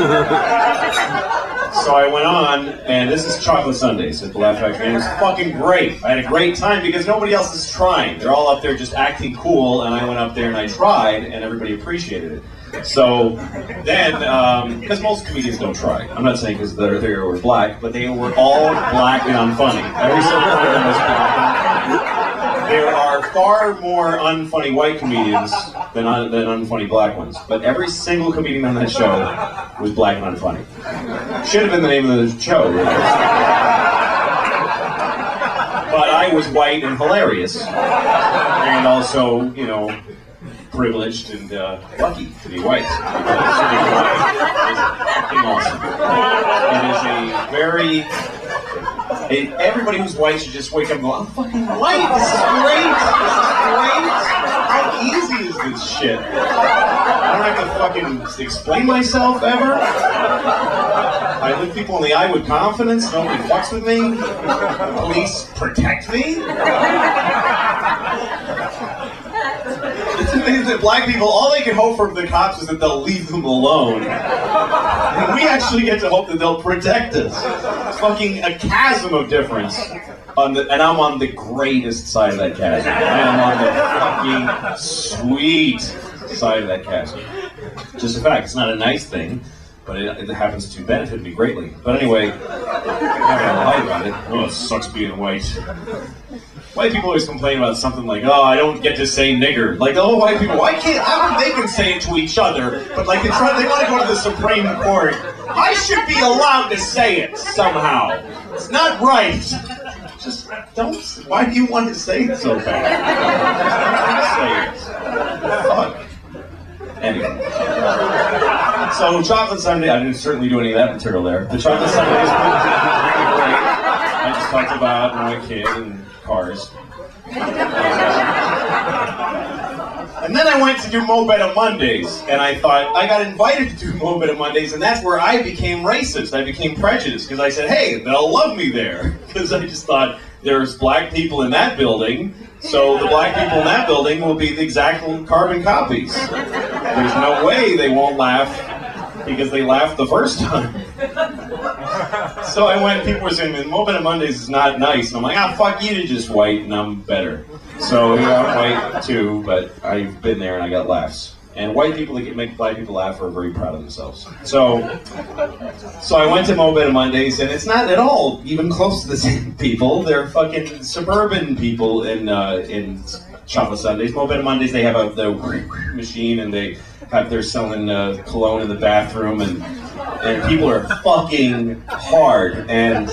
So I went on, and this is Chocolate Sundays at the Laugh Factory, and it was fucking great. I had a great time because nobody else is trying. They're all up there just acting cool, and I went up there and I tried, and everybody appreciated it. So then, because most comedians don't try. I'm not saying because they were black, but they were all black and unfunny. Every single one of them was black and unfunny. There are far more unfunny white comedians than unfunny black ones. But every single comedian on that show was black and unfunny. Should have been the name of the show, really. But I was white and hilarious. And also, you know, privileged and lucky to be white. To be white is fucking awesome. It is a very... everybody who's white should just wake up and go, I'm fucking white, this is great, how easy is this shit? I don't have to fucking explain myself ever. I look people in the eye with confidence, nobody fucks with me, the police protect me. It's amazing that black people, all they can hope from the cops is that they'll leave them alone. And we actually get to hope that they'll protect us. It's fucking a chasm of difference. And I'm on the greatest side of that chasm. I am on the fucking sweet side of that chasm. Just a fact, it's not a nice thing, but it happens to benefit me greatly. But anyway, I'm not gonna lie about it. Oh, it sucks being white. White people always complain about something like, oh, I don't get to say nigger. Like, oh, white people, why can't, how come they can say it to each other, but like they want to go to the Supreme Court. I should be allowed to say it somehow. It's not right. Just don't, why do you want to say it so bad? Say it. Fuck. Anyway. So, Chocolate Sunday, I didn't certainly do any of that material there. The Chocolate Sunday is pretty great. I just talked about my kid and cars. And then I went to do Mo Better Mondays, and I thought, I got invited to do Mo Better Mondays, and that's where I became racist. I became prejudiced, because I said, hey, they'll love me there. Because I just thought, there's black people in that building, so the black people in that building will be the exact carbon copies. There's no way they won't laugh, because they laughed the first time. So I went, people were saying, Mo Better Mondays is not nice. And I'm like, fuck you, you're just white, and I'm better. So, yeah, I'm white too, but I've been there and I got laughs. And white people that make black people laugh are very proud of themselves. So I went to Mo Better Mondays, and it's not at all even close to the same people. They're fucking suburban people in Chocolate Sundays. Mo Better Mondays, they have the machine, and they're selling cologne in the bathroom, and people are fucking hard, and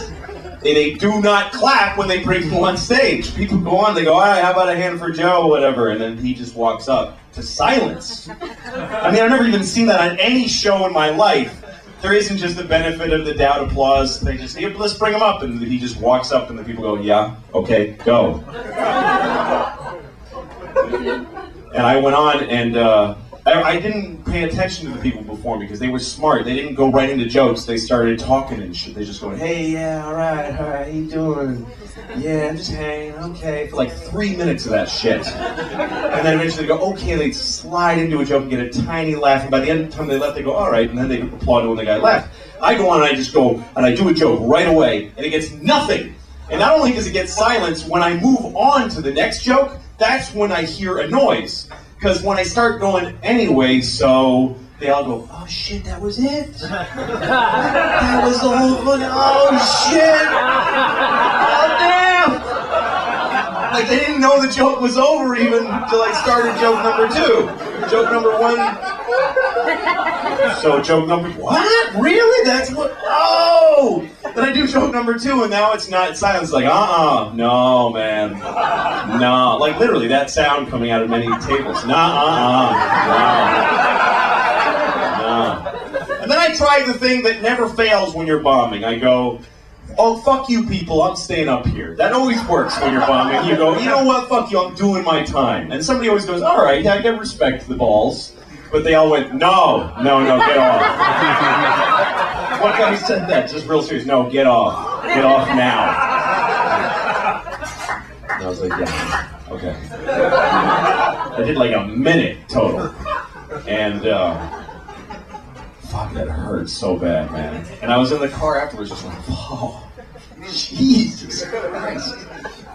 they do not clap when they bring people on stage. People go on, they go, all right, how about a hand for Joe, whatever, and then he just walks up to silence. I mean, I've never even seen that on any show in my life. There isn't just the benefit of the doubt applause. They just, here, let's bring him up, and he just walks up, and the people go, yeah, okay, go. And I went on, and I didn't pay attention to the people before me because they were smart. They didn't go right into jokes. They started talking and shit. They just go, hey, yeah, all right, how you doing? Yeah, I'm just hanging, okay. For like 3 minutes of that shit. And then eventually they go, okay, they slide into a joke and get a tiny laugh. And by the end of the time they left, they go, all right. And then they applaud when the guy left. I go on and I just go, and I do a joke right away, and it gets nothing. And not only does it get silence, when I move on to the next joke, that's when I hear a noise. Because when I start going anyway, so they all go, oh shit, that was it? That was the whole fucking, oh shit! Oh damn! Like they didn't know the joke was over even until I started joke number 2. Joke number 1. So joke number, what? Really? That's what, oh! Then I do joke number 2 and now it's not silence, like, no man, no. Like literally that sound coming out of many tables, no. And then I try the thing that never fails when you're bombing. I go, oh, fuck you people, I'm staying up here. That always works when you're bombing. You go, you know what, fuck you, I'm doing my time. And somebody always goes, all right, yeah, I get respect to the balls. But they all went, no, get off. What guy said that? Just real serious, no, get off. Get off now. And I was like, yeah, okay. I did like a minute total. And, fuck, fuck, that hurt so bad, man. And I was in the car afterwards just like, oh, Jesus Christ.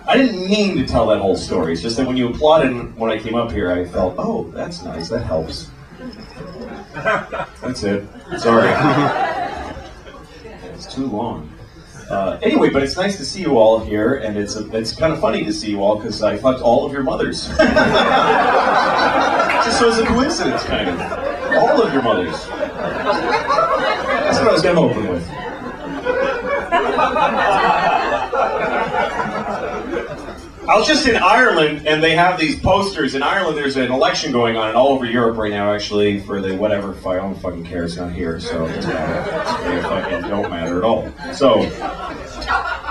I didn't mean to tell that whole story. It's just that when you applauded when I came up here, I felt, oh, that's nice, that helps. That's it. Sorry. It's too long. Anyway, but it's nice to see you all here, and it's kind of funny to see you all because I fucked all of your mothers. Just so it's a coincidence, kind of. All of your mothers. That's what I was going to open with. I was just in Ireland, and they have these posters. In Ireland, there's an election going on, and all over Europe right now, actually, for the whatever. I don't fucking care. It's not here, so it fucking don't matter at all. So,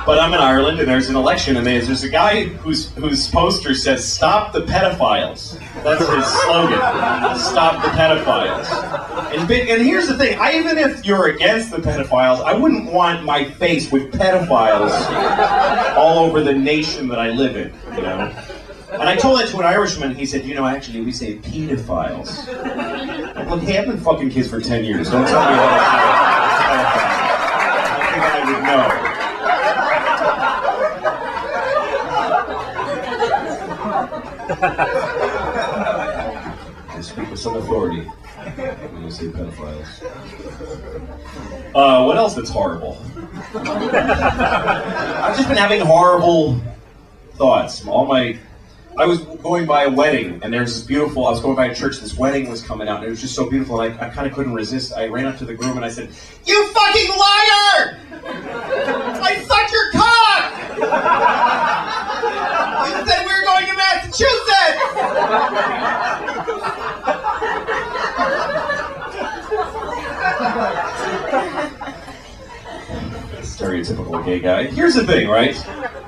but I'm in Ireland, and there's an election, and there's a guy whose poster says "Stop the pedophiles." That's his slogan. Stop the pedophiles. And here's the thing, even if you're against the pedophiles, I wouldn't want my face with pedophiles all over the nation that I live in, you know? And I told that to an Irishman, and he said, you know, actually, we say pedophiles. I'm like, hey, I've been fucking kids for 10 years. Don't tell me how to say pedophiles. I think I would know. I speak with some authority when you say pedophiles. What else that's horrible? I've just been having horrible thoughts. I was going by a wedding, and there's this beautiful, I was going by a church, this wedding was coming out, and it was just so beautiful, and I kind of couldn't resist. I ran up to the groom and I said, "You fucking liar! I sucked your cock! You said we were going to Massachusetts!" Stereotypical gay guy. Here's the thing, right?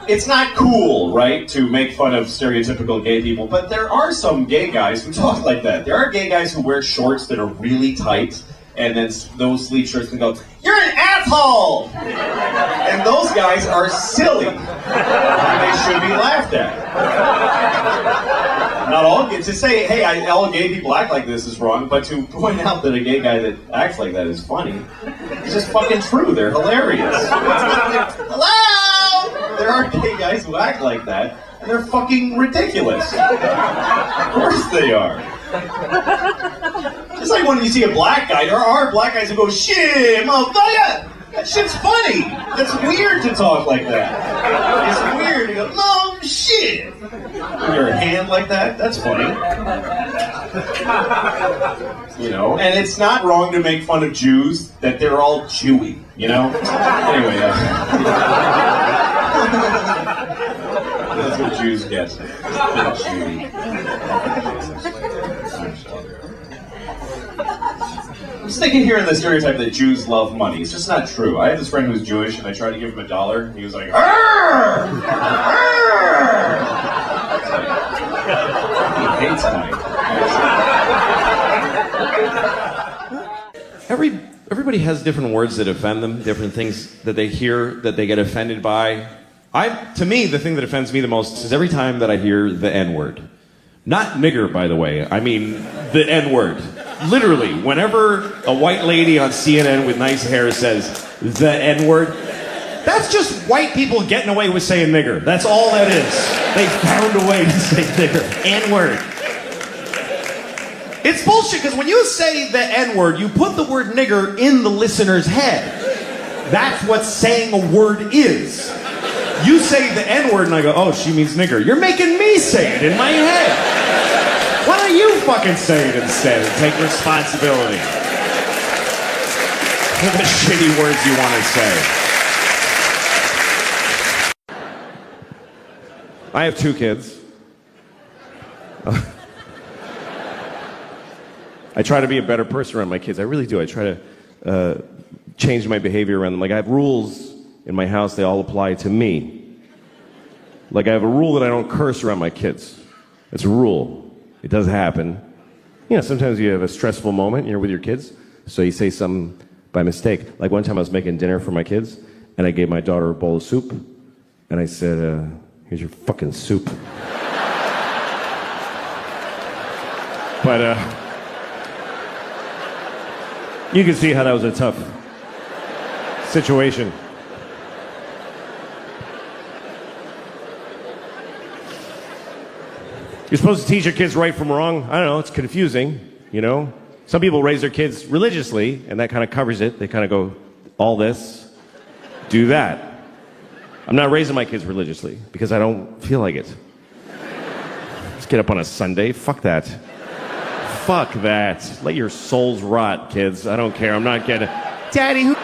It's not cool, right, to make fun of stereotypical gay people, but there are some gay guys who talk like that. There are gay guys who wear shorts that are really tight, and then those sleeve shirts can go, "You're an asshole!" And those guys are silly. And they should be laughed at. Not all to say, hey, all gay people act like this is wrong, but to point out that a gay guy that acts like that is funny, it's just fucking true. They're hilarious. Hello! There are gay guys who act like that, and they're fucking ridiculous. Of course they are. Just like when you see a black guy, there are black guys who go, "Shit, motherfucker! That shit's funny!" It's weird to talk like that. It's weird to go, "No, shit!" With your hand like that, that's funny. You know, and it's not wrong to make fun of Jews, that they're all Jewy, you know? Anyway, that's what Jews get. They're Jewy. I'm sticking here in the stereotype that Jews love money. It's just not true. I have this friend who's Jewish, and I tried to give him $1, and he was like, "Arr! Arr!" He hates money. Everybody has different words that offend them, different things that they hear that they get offended by. To me, the thing that offends me the most is every time that I hear the N-word. Not nigger, by the way. I mean the N-word. Literally, whenever a white lady on CNN with nice hair says the N-word, that's just white people getting away with saying nigger. That's all that is. They found a way to say nigger. N-word. It's bullshit, because when you say the N-word, you put the word nigger in the listener's head. That's what saying a word is. You say the N-word and I go, "Oh, she means nigger." You're making me say it in my head. Why don't you fucking say it instead and take responsibility for the shitty words you want to say? I have 2 kids. I try to be a better person around my kids. I really do. I try to change my behavior around them. Like, I have rules in my house. They all apply to me. Like, I have a rule that I don't curse around my kids. It's a rule. It does happen. You know, sometimes you have a stressful moment, you're with your kids, so you say something by mistake. Like one time I was making dinner for my kids, and I gave my daughter a bowl of soup, and I said, "Here's your fucking soup." But, You can see how that was a tough situation. You're supposed to teach your kids right from wrong. I don't know, it's confusing, you know? Some people raise their kids religiously, and that kind of covers it. They kind of go, all this, do that. I'm not raising my kids religiously because I don't feel like it. Let's get up on a Sunday. Fuck that. Fuck that. Let your souls rot, kids. I don't care. I'm not getting... Daddy, who...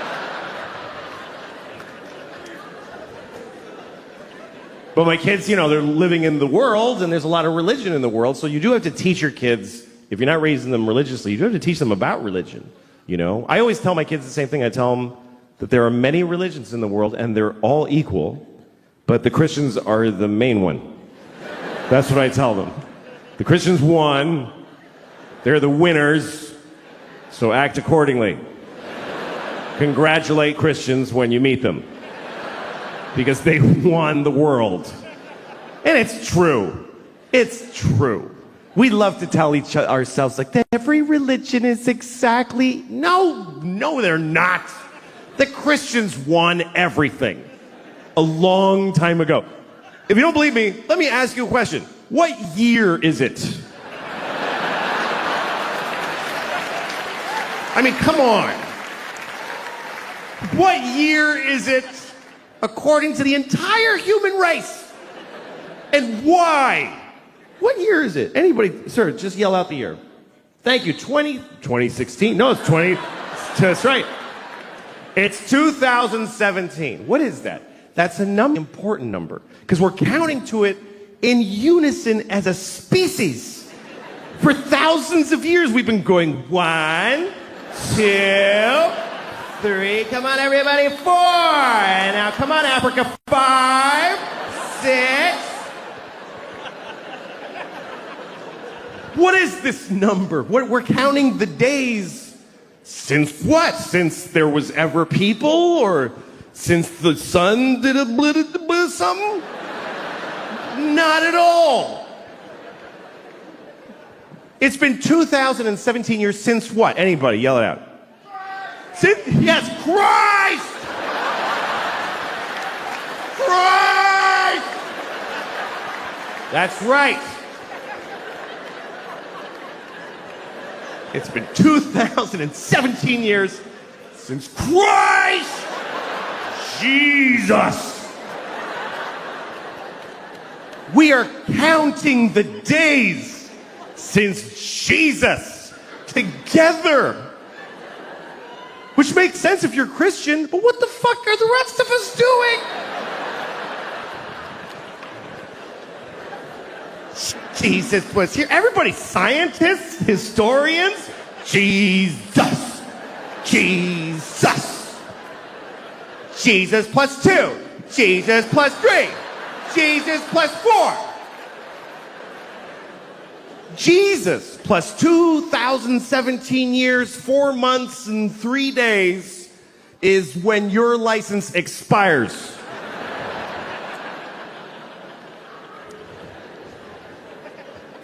But my kids, you know, they're living in the world, and there's a lot of religion in the world, so you do have to teach your kids, if you're not raising them religiously, you do have to teach them about religion, you know? I always tell my kids the same thing. I tell them that there are many religions in the world, and they're all equal, but the Christians are the main one. That's what I tell them. The Christians won, they're the winners, so act accordingly. Congratulate Christians when you meet them. Because they won the world. And it's true. It's true. We love to tell ourselves like that every religion is exactly... No, they're not. The Christians won everything. A long time ago. If you don't believe me, let me ask you a question. What year is it? I mean, come on. What year is it? According to the entire human race. And why? What year is it? Anybody, sir, just yell out the year. Thank you. 2016. No, it's 20. That's right. It's 2017. What is that? That's a important number. Because we're counting to it in unison as a species. For thousands of years, we've been going 1, 2, 3, come on everybody, 4, and now come on Africa, 5, 6. What is this number? We're counting the days since what? Since there was ever people, or since the sun did a blah something? Not at all. It's been 2017 years since what? Anybody, yell it out. Yes, Christ! Christ! That's right. It's been 2017 years since Christ Jesus. We are counting the days since Jesus together. Which makes sense if you're Christian, but what the fuck are the rest of us doing? Jesus was here. Everybody, scientists, historians, Jesus. Jesus. Jesus plus 2. Jesus plus 3. Jesus plus 4. Jesus plus 2017 years, 4 months, and 3 days is when your license expires.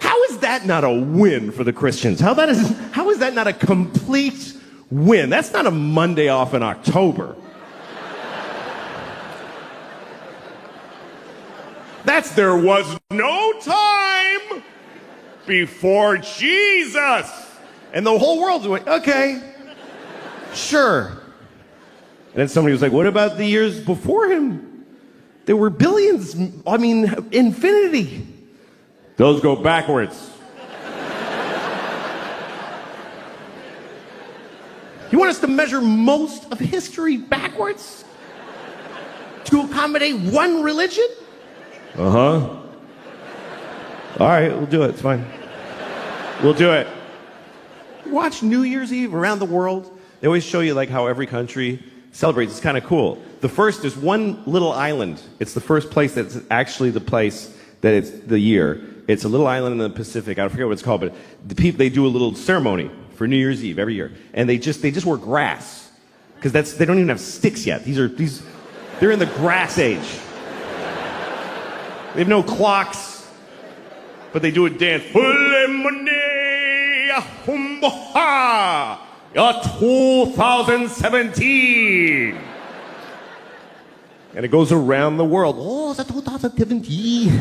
How is that not a win for the Christians? How is that not a complete win? That's not a Monday off in October. That's there was no time before Jesus. And the whole world's like, okay, sure. And then somebody was like, what about the years before him? There were billions, I mean, infinity. Those go backwards. You want us to measure most of history backwards? To accommodate one religion? Uh-huh. All right, we'll do it. It's fine. We'll do it. Watch New Year's Eve around the world. They always show you like how every country celebrates. It's kind of cool. The first is one little island. It's the first place that's actually the place that it's the year. It's a little island in the Pacific. I forget what it's called, but the people, they do a little ceremony for New Year's Eve every year, and they just wear grass because they don't even have sticks yet. They're in the grass age. They have no clocks, but they do a dance. 2017. And it goes around the world. Oh, it's a 2017.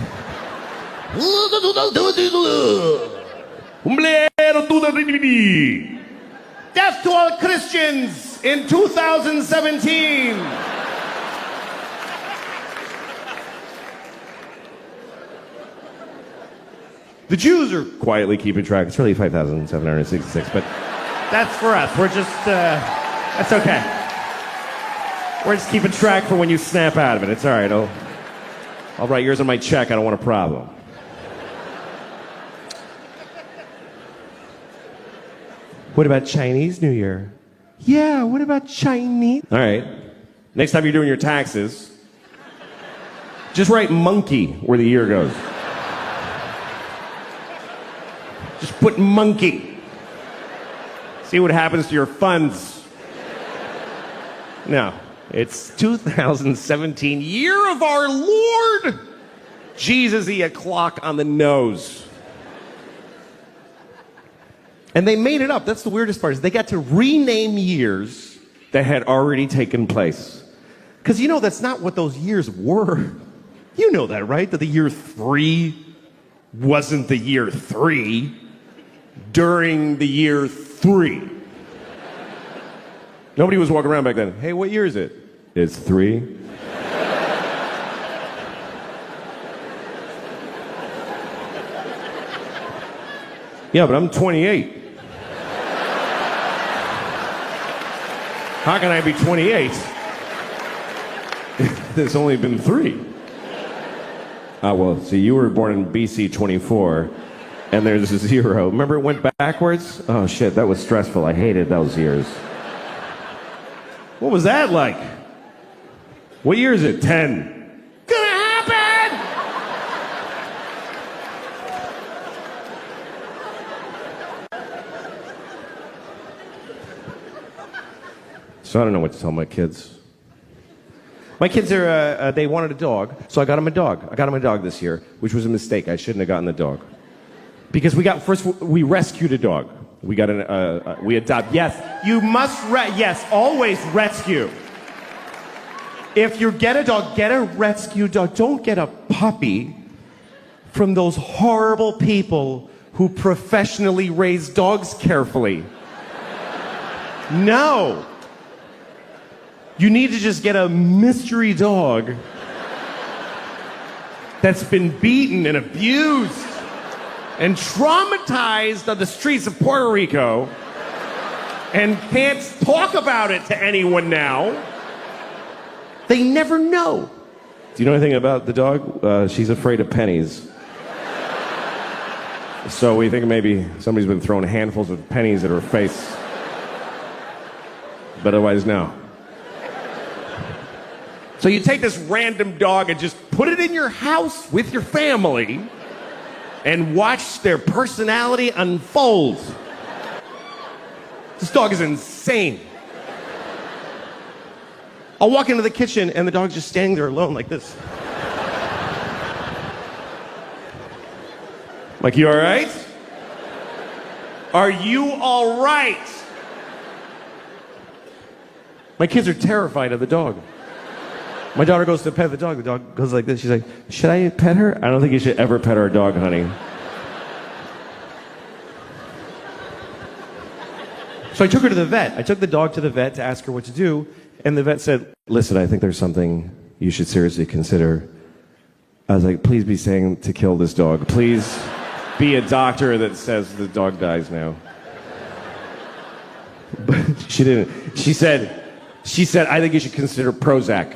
Death to all Christians in 2017. The Jews are quietly keeping track. It's really 5,766, but that's for us. We're just, that's okay. We're just keeping track for when you snap out of it. It's all right. I'll write yours on my check. I don't want a problem. What about Chinese New Year? Yeah, what about Chinese? All right. Next time you're doing your taxes, just write monkey where the year goes. Just put monkey. See what happens to your funds. No, it's 2017, year of our Lord. Jesus-y, a clock on the nose. And they made it up. That's the weirdest part, is they got to rename years that had already taken place. Because you know that's not what those years were. You know that, right? That the year 3 wasn't the year 3 during the year 3. Nobody was walking around back then. Hey, what year is it? It's 3. Yeah, but I'm 28. How can I be 28? There's only been 3. Well, see, you were born in BC 24, and there's a 0. Remember it went backwards? Oh, shit, that was stressful. I hated those years. What was that like? What year is it? 10. Gonna happen! So I don't know what to tell my kids. My kids are, they wanted a dog, so I got them a dog. I got them a dog this year, which was a mistake. I shouldn't have gotten the dog. Because we rescued a dog. We got we adopt. Yes, you must, yes, always rescue. If you get a dog, get a rescue dog. Don't get a puppy from those horrible people who professionally raise dogs carefully. No. You need to just get a mystery dog that's been beaten and abused and traumatized on the streets of Puerto Rico and can't talk about it to anyone now. They never know. Do you know anything about the dog? She's afraid of pennies. So we think maybe somebody's been throwing handfuls of pennies at her face. But otherwise, no. So you take this random dog and just put it in your house with your family and watch their personality unfold. This dog is insane. I'll walk into the kitchen and the dog's just standing there alone like this. Like, you all right? Are you all right? My kids are terrified of the dog. My daughter goes to pet the dog goes like this. She's like, should I pet her? I don't think you should ever pet our dog, honey. So I took her to the vet. I took the dog to the vet to ask her what to do, and the vet said, listen, I think there's something you should seriously consider. I was like, please be saying to kill this dog. Please be a doctor that says the dog dies now. But she didn't. She said, I think you should consider Prozac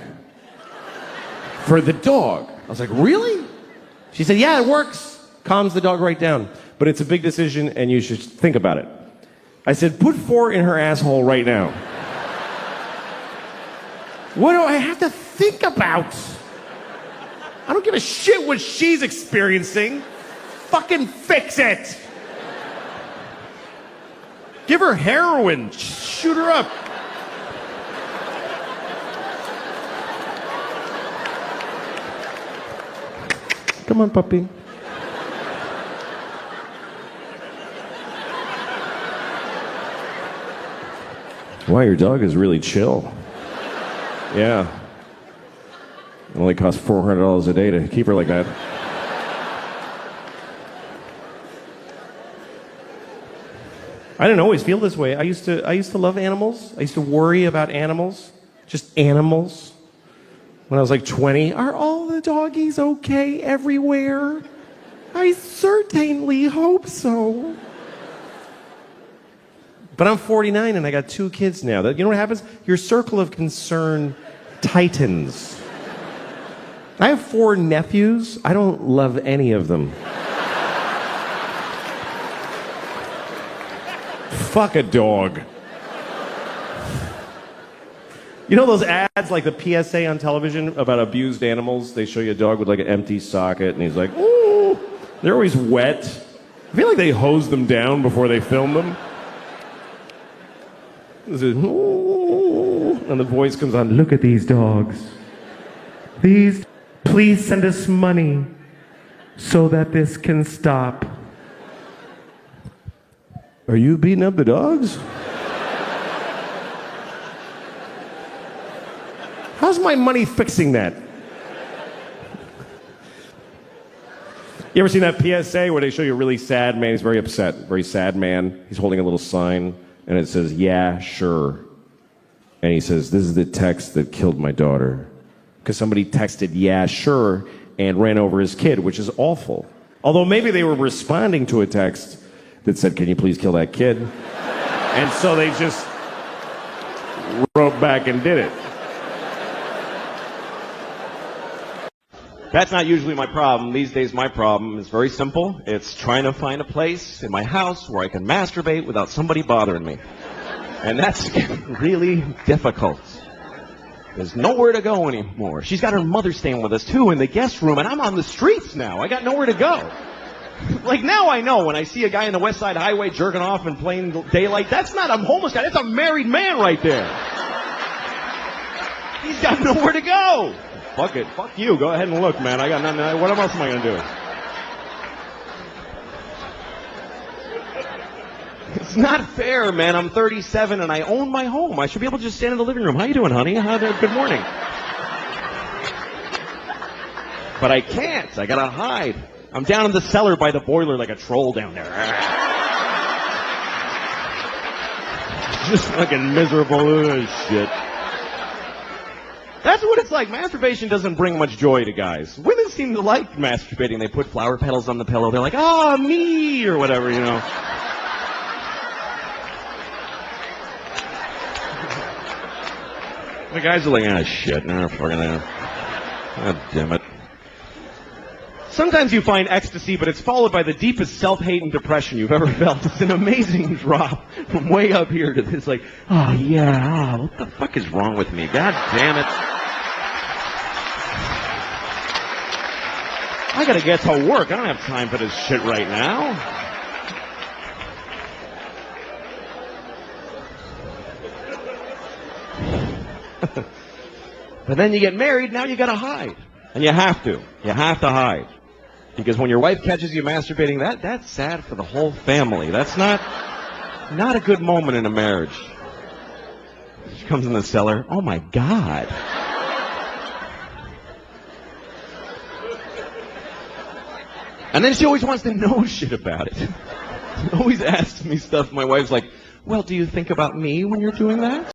for the dog. I was like, really? She said, yeah, it works. Calms the dog right down. But it's a big decision, and you should think about it. I said, put 4 in her asshole right now. What do I have to think about? I don't give a shit what she's experiencing. Fucking fix it. Give her heroin. Shoot her up. Come on, puppy. Wow, your dog is really chill. Yeah. It only costs $400 a day to keep her like that. I didn't always feel this way. I used to love animals. I used to worry about animals. Just animals. When I was like 20, are all the doggies okay everywhere? I certainly hope so. But I'm 49 and I got 2 kids now. You know what happens? Your circle of concern tightens. I have 4 nephews. I don't love any of them. Fuck a dog. You know those ads, like the PSA on television about abused animals? They show you a dog with like an empty socket and he's like, ooh. They're always wet. I feel like they hose them down before they film them. Ooh, and the voice comes on, look at these dogs. Please send us money so that this can stop. Are you beating up the dogs? How's my money fixing that? You ever seen that PSA where they show you a really sad man? He's very upset, very sad man. He's holding a little sign, and it says, yeah, sure. And he says, this is the text that killed my daughter. Because somebody texted, yeah, sure, and ran over his kid, which is awful. Although maybe they were responding to a text that said, can you please kill that kid? And so they just wrote back and did it. That's not usually my problem. These days my problem is very simple. It's trying to find a place in my house where I can masturbate without somebody bothering me. And that's really difficult. There's nowhere to go anymore. She's got her mother staying with us too in the guest room, and I'm on the streets now. I got nowhere to go. Like now I know when I see a guy in the West Side Highway jerking off in plain daylight, that's not a homeless guy, that's a married man right there. He's got nowhere to go. Fuck it. Fuck you. Go ahead and look, man. I got nothing. What else am I going to do? It's not fair, man. I'm 37 and I own my home. I should be able to just stand in the living room. How you doing, honey? Good morning. But I can't. I got to hide. I'm down in the cellar by the boiler like a troll down there. Just fucking miserable as shit. That's what it's like. Masturbation doesn't bring much joy to guys. Women seem to like masturbating. They put flower petals on the pillow. They're like, oh, me, or whatever, you know. The guys are like, ah, shit, no, fucking, God damn it. Sometimes you find ecstasy, but it's followed by the deepest self-hate and depression you've ever felt. It's an amazing drop from way up here to this, like, oh, yeah, what the fuck is wrong with me? God damn it. I gotta get to work. I don't have time for this shit right now. But then you get married, now you gotta hide. And you have to. You have to hide. Because when your wife catches you masturbating, that's sad for the whole family. That's not a good moment in a marriage. She comes in the cellar. Oh my God. And then she always wants to know shit about it. She always asks me stuff. My wife's like, well, do you think about me when you're doing that?